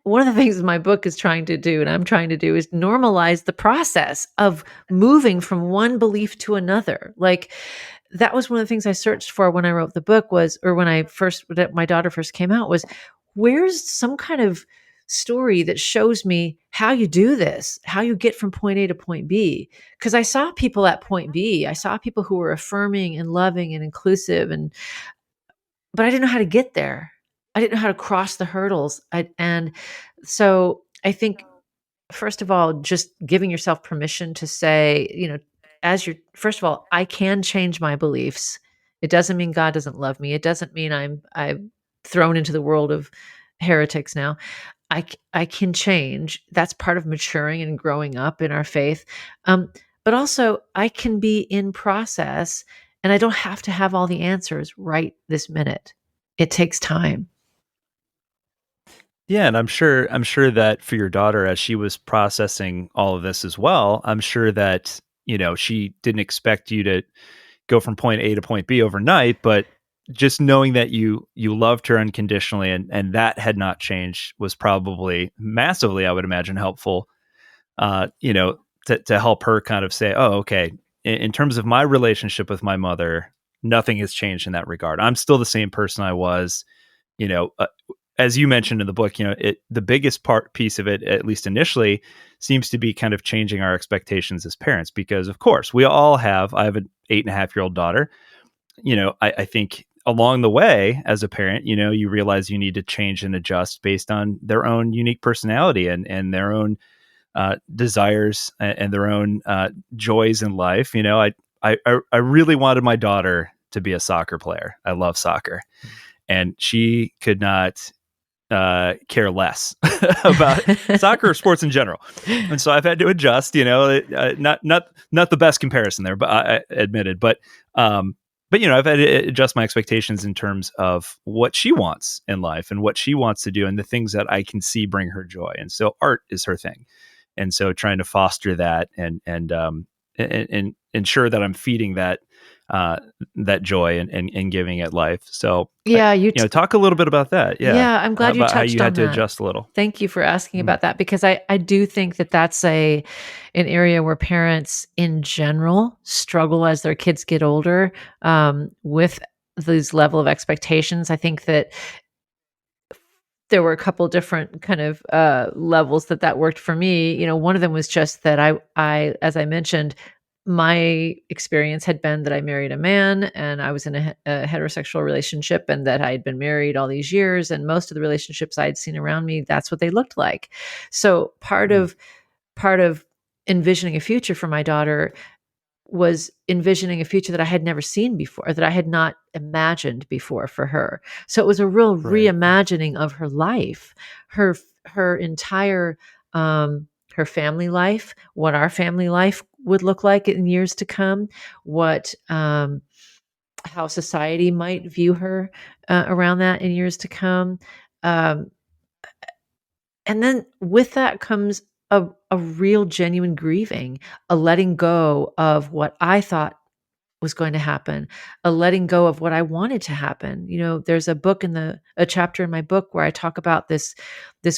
One of the things my book is trying to do, and I'm trying to do, is normalize the process of moving from one belief to another. Like that was one of the things I searched for when I wrote the book or when my daughter first came out, was where's some kind of story that shows me how you do this, how you get from point A to point B. Because I saw people at point B. I saw people who were affirming and loving and inclusive, but I didn't know how to get there. I didn't know how to cross the hurdles. And so I think, first of all, just giving yourself permission to say, first of all, I can change my beliefs. It doesn't mean God doesn't love me. It doesn't mean I'm thrown into the world of heretics now. I can change. That's part of maturing and growing up in our faith. But also, I can be in process, and I don't have to have all the answers right this minute. It takes time.
Yeah, and I'm sure that for your daughter, as she was processing all of this as well, I'm sure that, she didn't expect you to go from point A to point B overnight, but just knowing that you loved her unconditionally, and that had not changed, was probably massively, I would imagine, helpful, to help her kind of say, oh, okay, in terms of my relationship with my mother, nothing has changed in that regard. I'm still the same person I was, you know, uh, as you mentioned in the book, the biggest piece of it, at least initially, seems to be kind of changing our expectations as parents, because of course I have an 8.5-year-old daughter. I think along the way as a parent, you realize you need to change and adjust based on their own unique personality and their own desires and their own joys in life. I really wanted my daughter to be a soccer player. I love soccer, and she could not care less about soccer or sports in general. And so I've had to adjust, not the best comparison there, but I admitted, but I've had to adjust my expectations in terms of what she wants in life and what she wants to do and the things that I can see bring her joy. And so art is her thing. And so trying to foster that and ensure that I'm feeding that joy and giving it life. So
Yeah,
talk a little bit about that. Yeah.
yeah, I'm glad you
About how
touched
you
on
had to
that.
adjust a little.
Thank you for asking
Mm.
about that, because I do think that that's an area where parents in general struggle as their kids get older, with these level of expectations. I think that there were a couple different kind of levels that worked for me. One of them was just that as I mentioned, my experience had been that I married a man and I was in a heterosexual relationship, and that I had been married all these years. And most of the relationships I had seen around me, that's what they looked like. So part
Mm.
of envisioning a future for my daughter was envisioning a future that I had never seen before, that I had not imagined before for her. So it was a real
Right.
reimagining of her life, her entire her family life, what our family life would look like in years to come, what how society might view her around that in years to come. Um, and then with that comes a real genuine grieving, a letting go of what I thought was going to happen, a letting go of what I wanted to happen. You know, there's a chapter in my book where I talk about this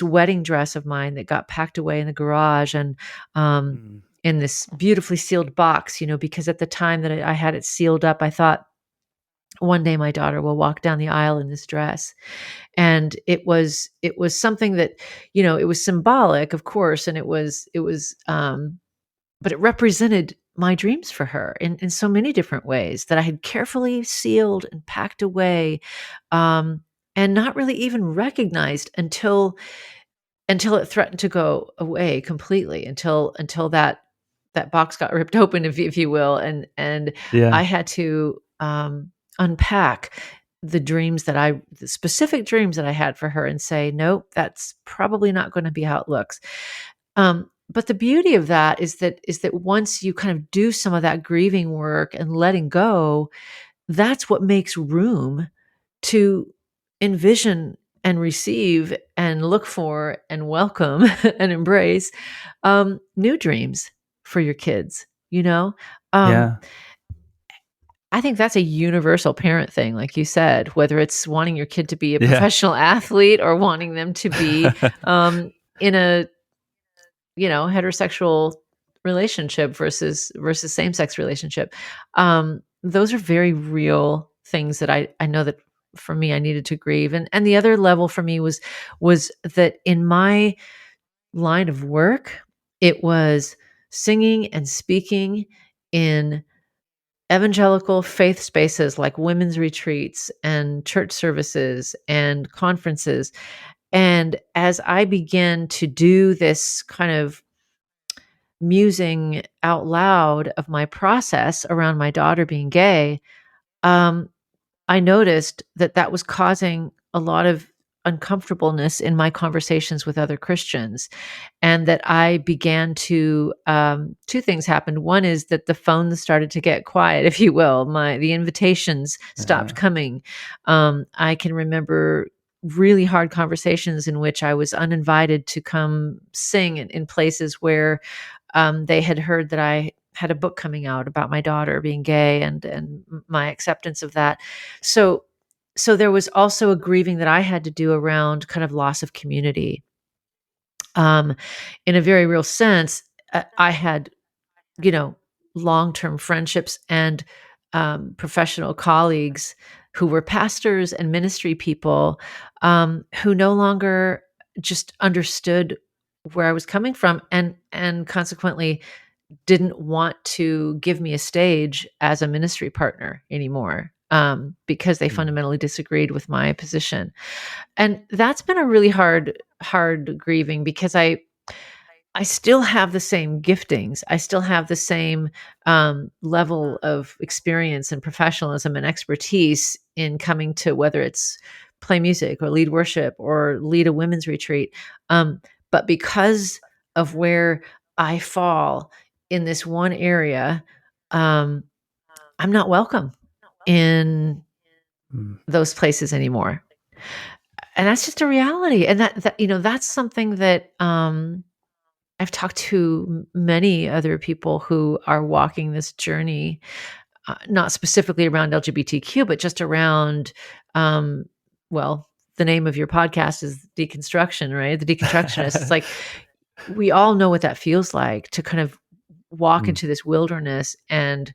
wedding dress of mine that got packed away in the garage and
Mm.
in this beautifully sealed box, you know, because at the time that I had it sealed up, I thought one day my daughter will walk down the aisle in this dress. And it was something that, you know, it was symbolic, of course, and it was but it represented my dreams for her in so many different ways that I had carefully sealed and packed away, um, and not really even recognized until it threatened to go away completely, until that box got ripped open, if you will, and I
Yeah.
had to unpack the specific dreams that I had for her and say, nope, that's probably not going to be how it looks. But the beauty of that is that once you kind of do some of that grieving work and letting go, that's what makes room to envision and receive and look for and welcome and embrace new dreams for your kids, you know? Um,
Yeah.
I think that's a universal parent thing, like you said, whether it's wanting your kid to be a
Yeah.
professional athlete or wanting them to be in a heterosexual relationship versus same-sex relationship. Those are very real things that I know that for me I needed to grieve. And the other level for me was that in my line of work, it was singing and speaking in evangelical faith spaces like women's retreats and church services and conferences. And as I began to do this kind of musing out loud of my process around my daughter being gay, um, I noticed that that was causing a lot of uncomfortableness in my conversations with other Christians, and that I began to two things happened. One is that the phone started to get quiet, if you will. The invitations stopped coming. I can remember really hard conversations in which I was uninvited to come sing in places where they had heard that I had a book coming out about my daughter being gay and my acceptance of that. So so there was also a grieving that I had to do around kind of loss of community. Um, in a very real sense, I had, you know, long-term friendships and professional colleagues who were pastors and ministry people, who no longer just understood where I was coming from, and consequently didn't want to give me a stage as a ministry partner anymore, because they
Mm.
fundamentally disagreed with my position. And that's been a really hard grieving, because I still have the same giftings. I still have the same level of experience and professionalism and expertise in coming to, whether it's play music or lead worship or lead a women's retreat. But because of where I fall in this one area, um, I'm not welcome in
Mm.
those places anymore. And that's just a reality. And that's something that I've talked to many other people who are walking this journey, not specifically around LGBTQ, but just around, um, well, the name of your podcast is Deconstruction, right? The Deconstructionists. It's like we all know what that feels like to kind of walk
Mm.
into this wilderness and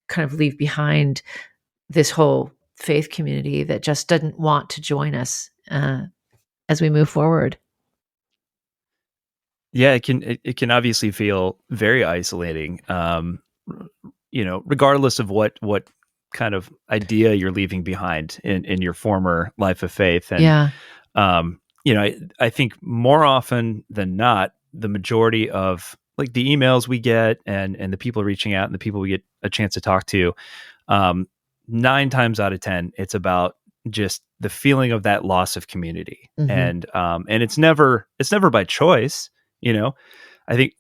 kind of leave behind this whole faith community that just didn't want to join us as we move forward.
Yeah, it can obviously feel very isolating. Regardless of what kind of idea you're leaving behind in your former life of faith. And
Yeah.
I think more often than not, the majority of like the emails we get and the people reaching out and the people we get a chance to talk to, 9 times out of 10, it's about just the feeling of that loss of community.
Mhm.
And it's never by choice, you know. I think,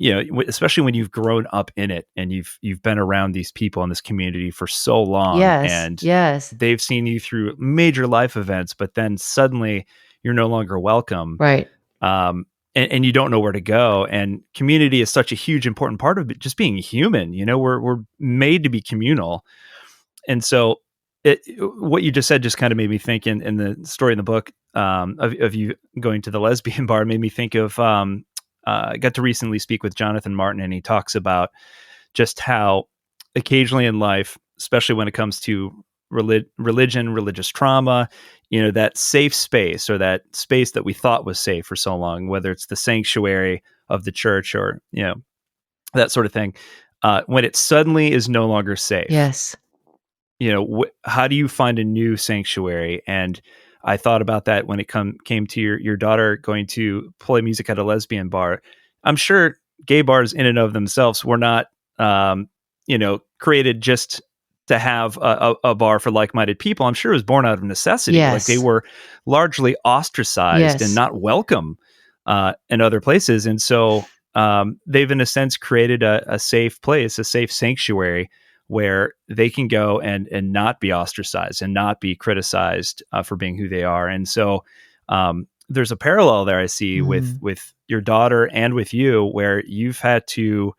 especially when you've grown up in it and you've been around these people in this community for so long,
Yes,
and
yes,
they've seen you through major life events, but then suddenly you're no longer welcome.
right.
Um, and you don't know where to go. And community is such a huge, important part of it, just being human. We're made to be communal. And so what you just said just kind of made me think in the story in the book, of you going to the lesbian bar, made me think of, I got to recently speak with Jonathan Martin, and he talks about just how occasionally in life, especially when it comes to religion, religious trauma, that safe space, or that space that we thought was safe for so long, whether it's the sanctuary of the church or, that sort of thing, when it suddenly is no longer safe,
Yes.
how do you find a new sanctuary? And I thought about that when it came to your daughter going to play music at a lesbian bar. I'm sure gay bars in and of themselves were not, created just to have a bar for like-minded people. I'm sure it was born out of necessity. Like, they
Yes.
were largely ostracized and
Yes.
not welcome in other places. And so they've, in a sense, created a safe place, a safe sanctuary where they can go and not be ostracized and not be criticized for being who they are. And so there's a parallel there I see with your daughter and with you, where you've had to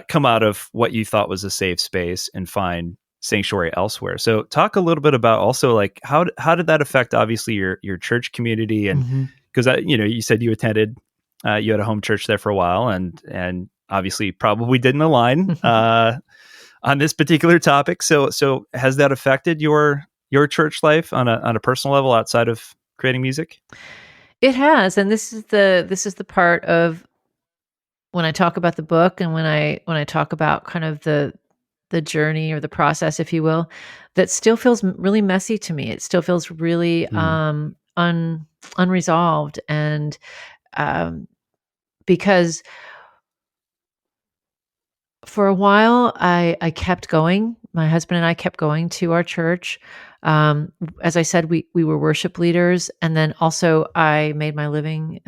come out of what you thought was a safe space and find sanctuary elsewhere. So talk a little bit about also, like, how did that affect, obviously, your church community? And
Mhm.
because you said you attended, you had a home church there for a while, and obviously probably didn't align on this particular topic. So has that affected your church life on a personal level outside of creating music?
It has, and this is the part of when I talk about the book, and when I talk about kind of the journey or the process, if you will, that still feels really messy to me. It still feels really
Mm.
unresolved, and um, because for a while, I kept going. My husband and I kept going to our church. As I said, we were worship leaders, and then also I made my living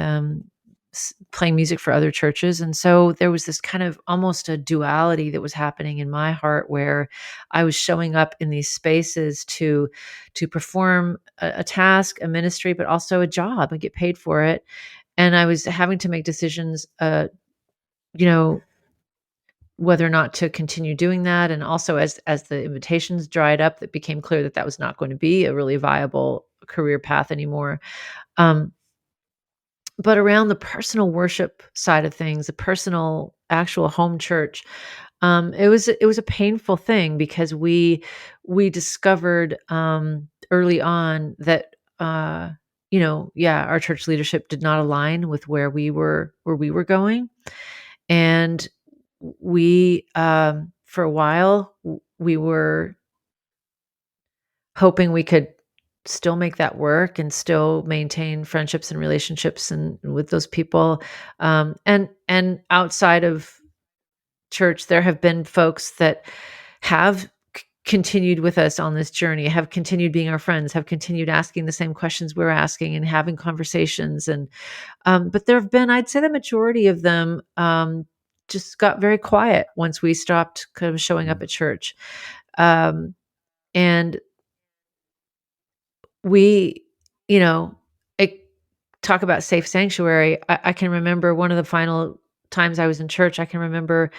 playing music for other churches. And so there was this kind of almost a duality that was happening in my heart, where I was showing up in these spaces to perform a task, a ministry, but also a job and get paid for it. And I was having to make decisions, you know whether or not to continue doing that. And also, as the invitations dried up, it became clear that that was not going to be a really viable career path anymore. Um, but around the personal worship side of things, the personal actual home church, it was a painful thing, because we discovered early on that yeah, our church leadership did not align with where we were going. And we for a while we were hoping we could still make that work and still maintain friendships and relationships and with those people, and outside of church there have been folks that have continued with us on this journey, have continued being our friends, have continued asking the same questions we're asking and having conversations. And but there have been, I'd say the majority of them just got very quiet once we stopped kind of showing up
Mm.
at church. Um, and we, you know, I talk about safe sanctuary. I can remember one of the final times I was in church. I can remember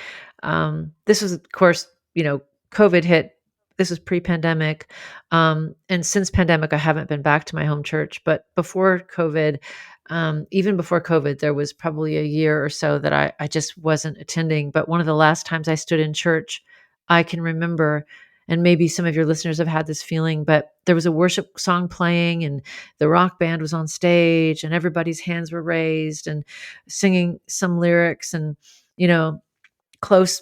this was, of course, COVID hit. This was pre-pandemic, and since pandemic, I haven't been back to my home church. But before COVID, even before COVID, there was probably a year or so that I just wasn't attending. But one of the last times I stood in church, I can remember, and maybe some of your listeners have had this feeling, but there was a worship song playing, and the rock band was on stage, and everybody's hands were raised and singing some lyrics, and you know, close,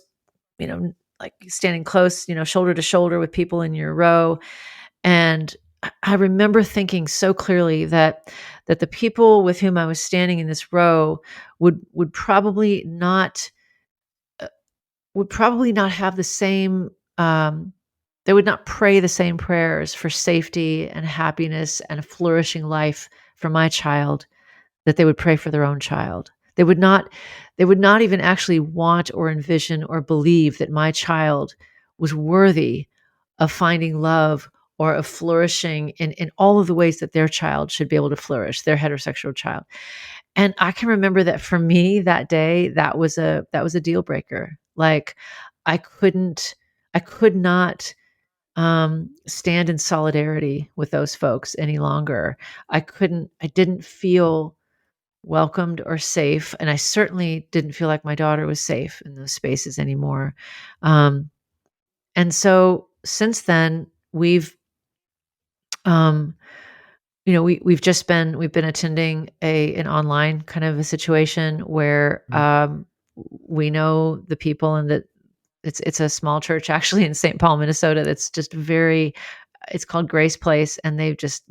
like standing close, shoulder to shoulder with people in your row. And I remember thinking so clearly that the people with whom I was standing in this row would probably not would probably not have the same, they would not pray the same prayers for safety and happiness and a flourishing life for my child that they would pray for their own child. They would not even actually want or envision or believe that my child was worthy of finding love or of flourishing in all of the ways that their child should be able to flourish, their heterosexual child. And I can remember that for me that day, that was a deal breaker. Like I could not stand in solidarity with those folks any longer. I didn't feel welcomed or safe. And I certainly didn't feel like my daughter was safe in those spaces anymore. Um, and so since then, um, we've been attending an online kind of a situation where we know the people, and that it's a small church actually in St. Paul, Minnesota. That's just it's called Grace Place, and they've just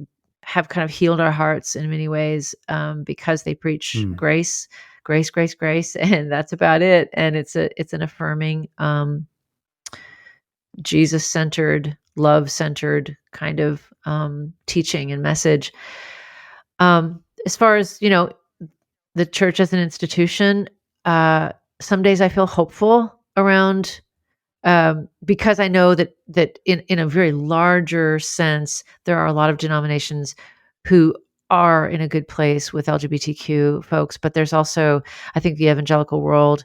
have kind of healed our hearts in many ways, because they preach
Mm.
grace, grace, grace, grace, and that's about it. And it's an affirming, Jesus centered, love centered kind of teaching and message. As far as the church as an institution, some days I feel hopeful around, because I know that in a very larger sense, there are a lot of denominations who are in a good place with LGBTQ folks, but there's also, I think, the evangelical world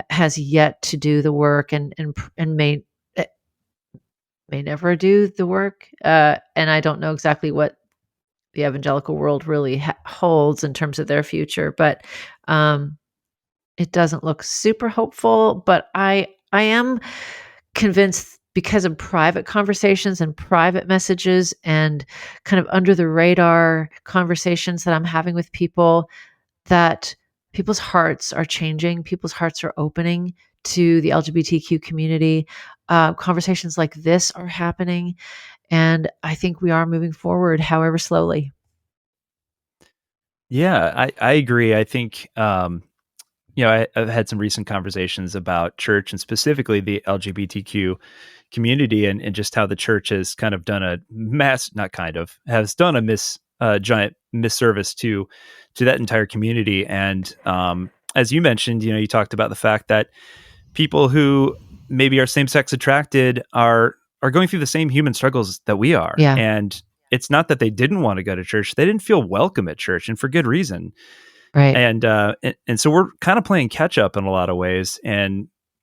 has yet to do the work, and eh, may never do the work. And I don't know exactly what the evangelical world really holds in terms of their future, but um, it doesn't look super hopeful. But I am convinced, because of private conversations and private messages and kind of under the radar conversations that I'm having with people, that people's hearts are changing, people's hearts are opening to the LGBTQ community. Conversations like this are happening, and I think we are moving forward, however slowly.
Yeah, I agree. I think, I've had some recent conversations about church and specifically the LGBTQ community, and just how the church has kind of done a has done a giant misservice to that entire community. And as you mentioned, you talked about the fact that people who maybe are same sex attracted are going through the same human struggles that we are.
Yeah.
And it's not that they didn't want to go to church; they didn't feel welcome at church, and for good reason.
Right.
And so we're kind of playing catch up in a lot of ways.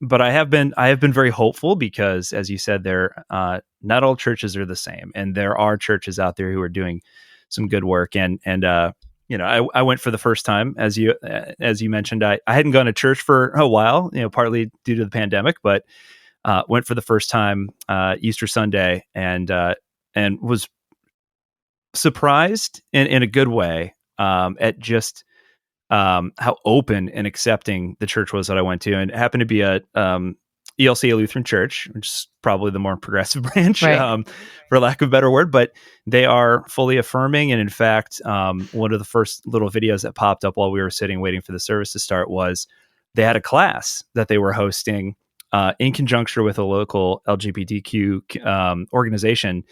But I have been very hopeful, because, as you said, not all churches are the same, and there are churches out there who are doing some good work. I went for the first time, as you mentioned. I hadn't gone to church for a while, partly due to the pandemic, but went for the first time Easter Sunday, and was surprised in a good way at just how open and accepting the church was that I went to. And it happened to be a ELC, a Lutheran church, which is probably the more progressive branch,
Right.
for lack of a better word, but they are fully affirming. And in fact, one of the first little videos that popped up while we were sitting waiting for the service to start was they had a class that they were hosting in conjunction with a local LGBTQ organization,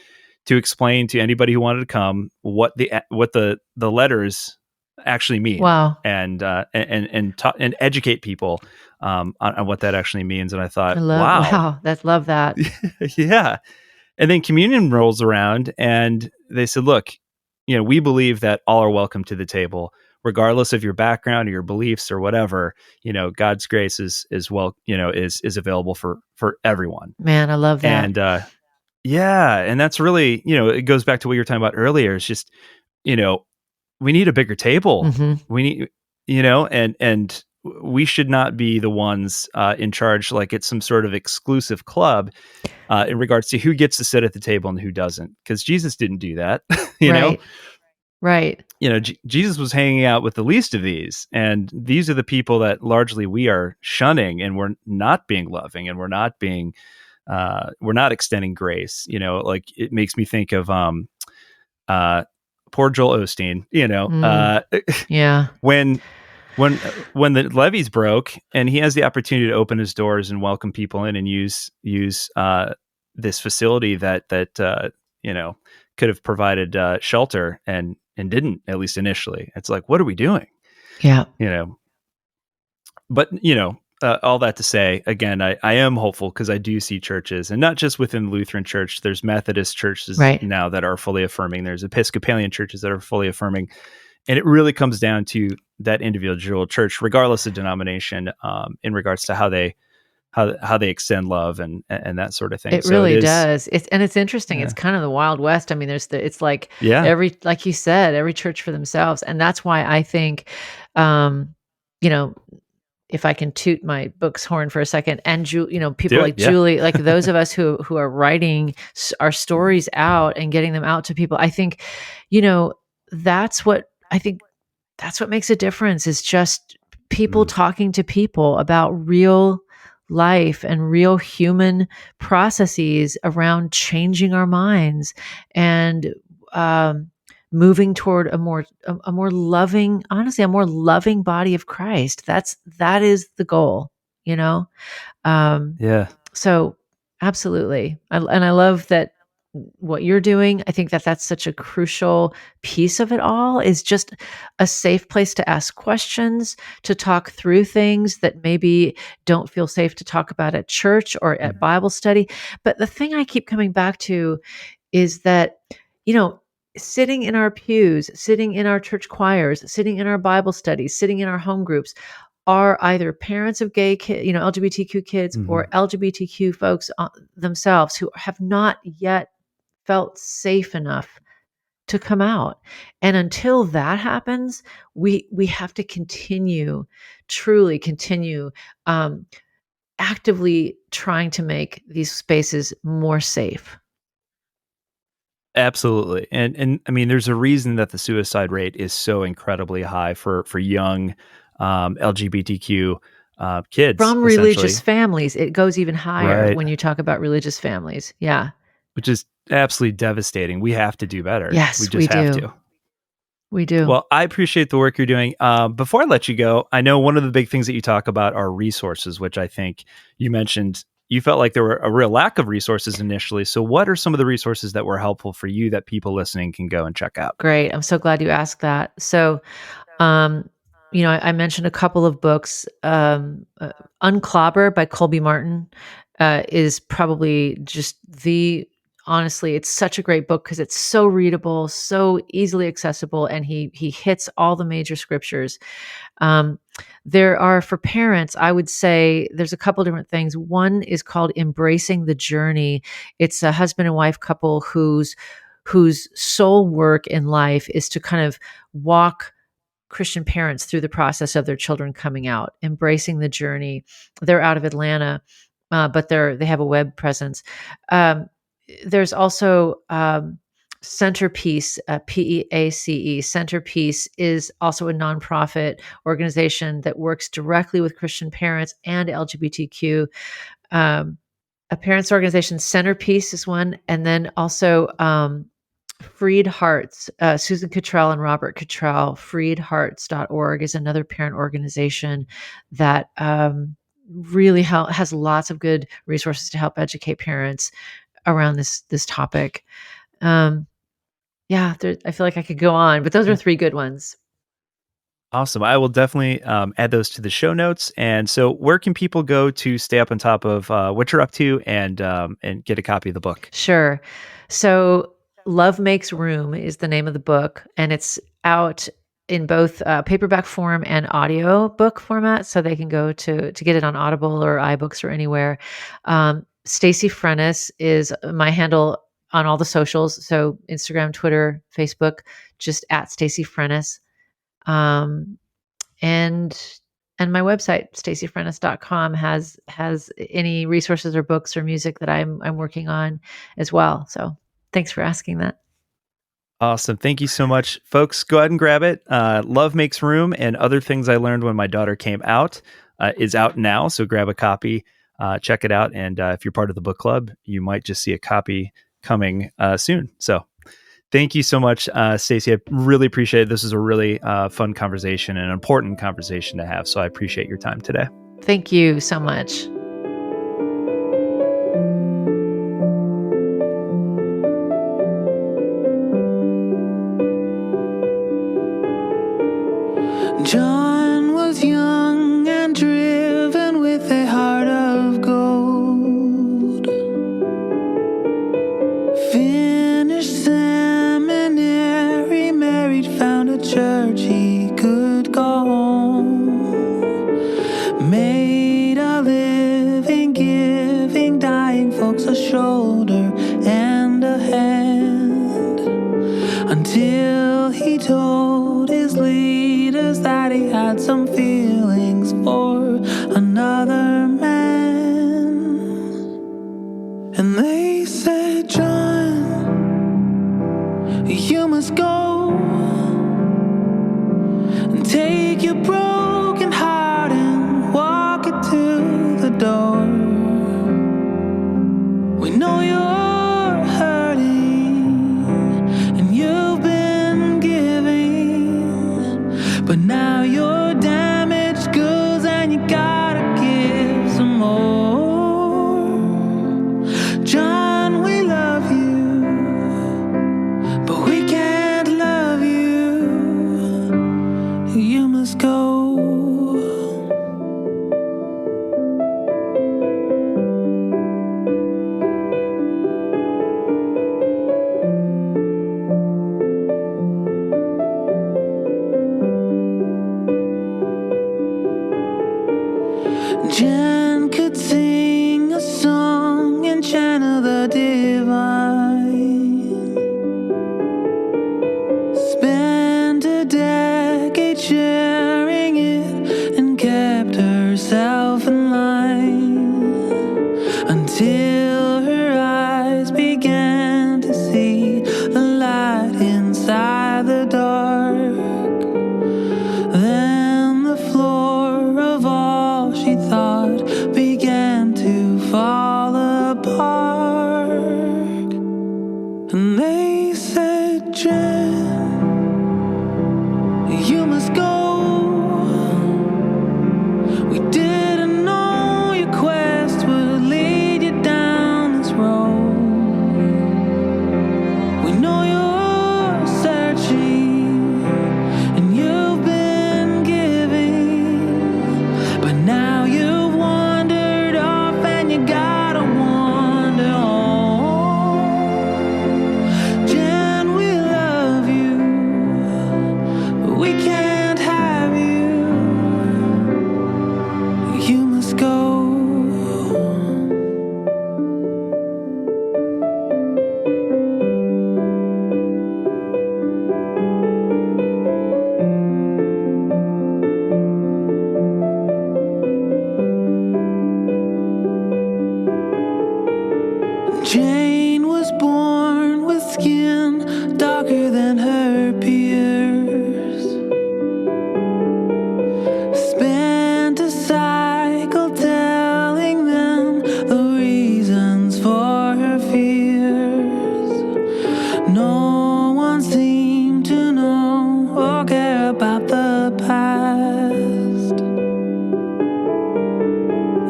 to explain to anybody who wanted to come what the letters actually mean.
Wow.
And educate people on what that actually means. And I thought,
Wow, love that.
yeah. And then communion rolls around, and they said, look, we believe that all are welcome to the table, regardless of your background or your beliefs or whatever. God's grace is available for everyone.
Man, I love that.
And yeah, and that's really, it goes back to what you were talking about earlier. It's just, we need a bigger table.
Mm-hmm.
We need, and we should not be the ones in charge, like it's some sort of exclusive club in regards to who gets to sit at the table and who doesn't, because Jesus didn't do that.
Right.
Jesus was hanging out with the least of these, and these are the people that largely we are shunning, and we're not being loving, and we're not extending grace. Like, it makes me think of poor Joel Osteen,
Yeah.
when when the levees broke, and he has the opportunity to open his doors and welcome people in and use this facility that could have provided shelter and didn't, at least initially. It's like, what are we doing?
Yeah.
But all that to say, again, I am hopeful because I do see churches, and not just within the Lutheran Church. There's Methodist churches now that are fully affirming. There's Episcopalian churches that are fully affirming. And it really comes down to that individual church, regardless of denomination, in regards to how they extend love and that sort of thing.
It really does. It's interesting. It's kind of the Wild West. I mean, it's like like you said, every church for themselves. And that's why I think, if I can toot my book's horn for a second, and people like Julie, like those of us who are writing our stories out and getting them out to people, I think, that's what makes a difference, is just people talking to people about real life and real human processes around changing our minds and moving toward a more loving, honestly, a more loving body of Christ. That is the goal, So absolutely. And I love that what you're doing. I think that's such a crucial piece of it all, is just a safe place to ask questions, to talk through things that maybe don't feel safe to talk about at church or at Bible study. But the thing I keep coming back to is that, sitting in our pews, sitting in our church choirs, sitting in our Bible studies, sitting in our home groups are either parents of gay kids, LGBTQ kids, or LGBTQ folks themselves who have not yet felt safe enough to come out. And until that happens, we have to truly continue actively trying to make these spaces more safe.
Absolutely. And I mean, there's a reason that the suicide rate is so incredibly high for young LGBTQ kids.
From religious families. It goes even higher when you talk about religious families. Yeah.
Which is absolutely devastating. We have to do better.
Yes,
we just have to.
We do.
Well, I appreciate the work you're doing. Before I let you go, I know one of the big things that you talk about are resources, which I think you mentioned. You felt like there were a real lack of resources initially. So what are some of the resources that were helpful for you that people listening can go and check out?
Great. I'm so glad you asked that. So, I mentioned a couple of books. Unclobber by Colby Martin is probably just honestly, it's such a great book because it's so readable, so easily accessible, and he hits all the major scriptures. There are, for parents, I would say there's a couple different things. One is called Embracing the Journey. It's a husband and wife couple whose sole work in life is to kind of walk Christian parents through the process of their children coming out, Embracing the Journey. They're out of Atlanta, but they have a web presence. There's also Centerpiece, PEACE. Centerpiece is also a nonprofit organization that works directly with Christian parents and LGBTQ. A parents organization, Centerpiece, is one. And then also Freed Hearts, Susan Cottrell and Robert Cottrell, freedhearts.org is another parent organization that really has lots of good resources to help educate parents around this topic. I feel like I could go on, but those are three good ones.
Awesome. I will definitely add those to the show notes. And so where can people go to stay up on top of what you're up to and get a copy of the book?
Sure. So Love Makes Room is the name of the book, and it's out in both paperback form and audio book format. So they can go to get it on Audible or iBooks or anywhere. Staci Frenes is my handle on all the socials. So Instagram, Twitter, Facebook, just at Staci Frenes. And my website, stacifrenes.com, has any resources or books or music that I'm working on as well. So thanks for asking that.
Awesome. Thank you so much, folks. Go ahead and grab it. Love Makes Room and Other Things I Learned When My Daughter Came Out is out now. So grab a copy, check it out. And if you're part of the book club, you might just see a copy coming soon. So Thank you so much, Staci. I really appreciate it. This is a really fun conversation and an important conversation to have. So I appreciate your time today.
Thank you so much.
John was young and driven with a heart of gold. Finished seminary, married, found a church he could go home. Made a living, giving dying folks a shoulder and a hand, until he told his leaders that he had some feelings for another man. And they said, John, you must go and take your broken heart and walk it to the door. We know you're hurting and you've been giving, but now you're damaged goods and you gotta give some more. John, we love you, but we can't love you. You must go. Jen could sing a song and channel the divine. Spent a decade sharing it and kept herself in line, until her eyes began to see the light inside the dark. Then the floor of all she thought began to fall apart. And they said, Jen, you must go. We didn't know your quest would lead you down this road. We know you're searching and you've been giving, but now you've wandered off and you gotta wander home. Jen, we love you, but we can't have you. You must go. Jane was born with skin darker than her peers. Spent a cycle telling them the reasons for her fears. No one seemed to know or care about the past.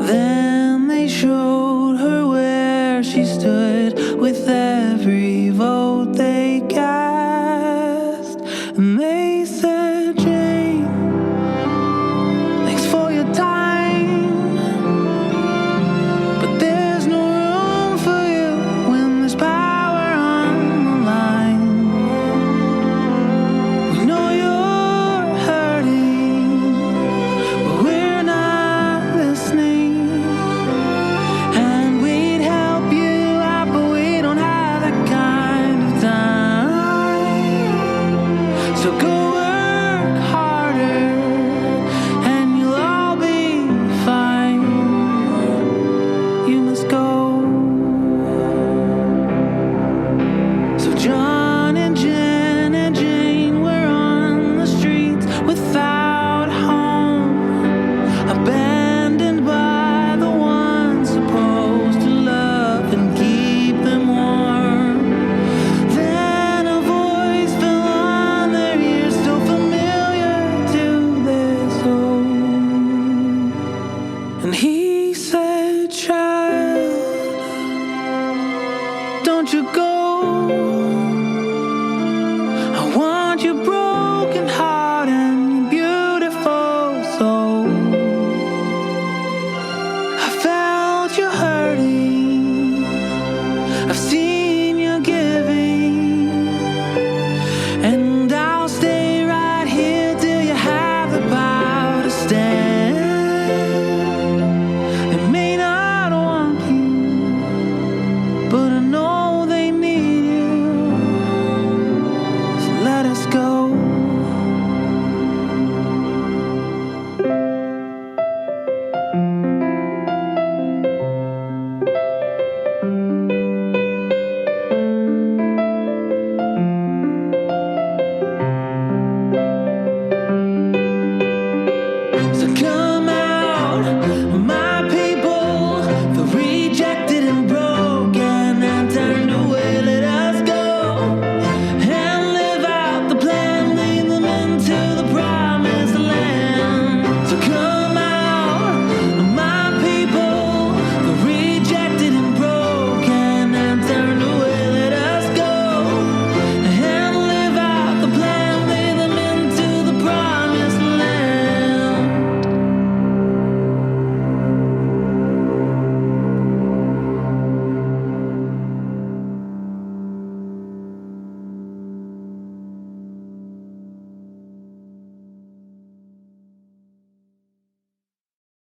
Then they showed her where she stood with every vote they cast. And they said, Jane, thanks for your time, but there's no room for you when there's power on the line. We know you're hurting, but we're not listening. And he said, child,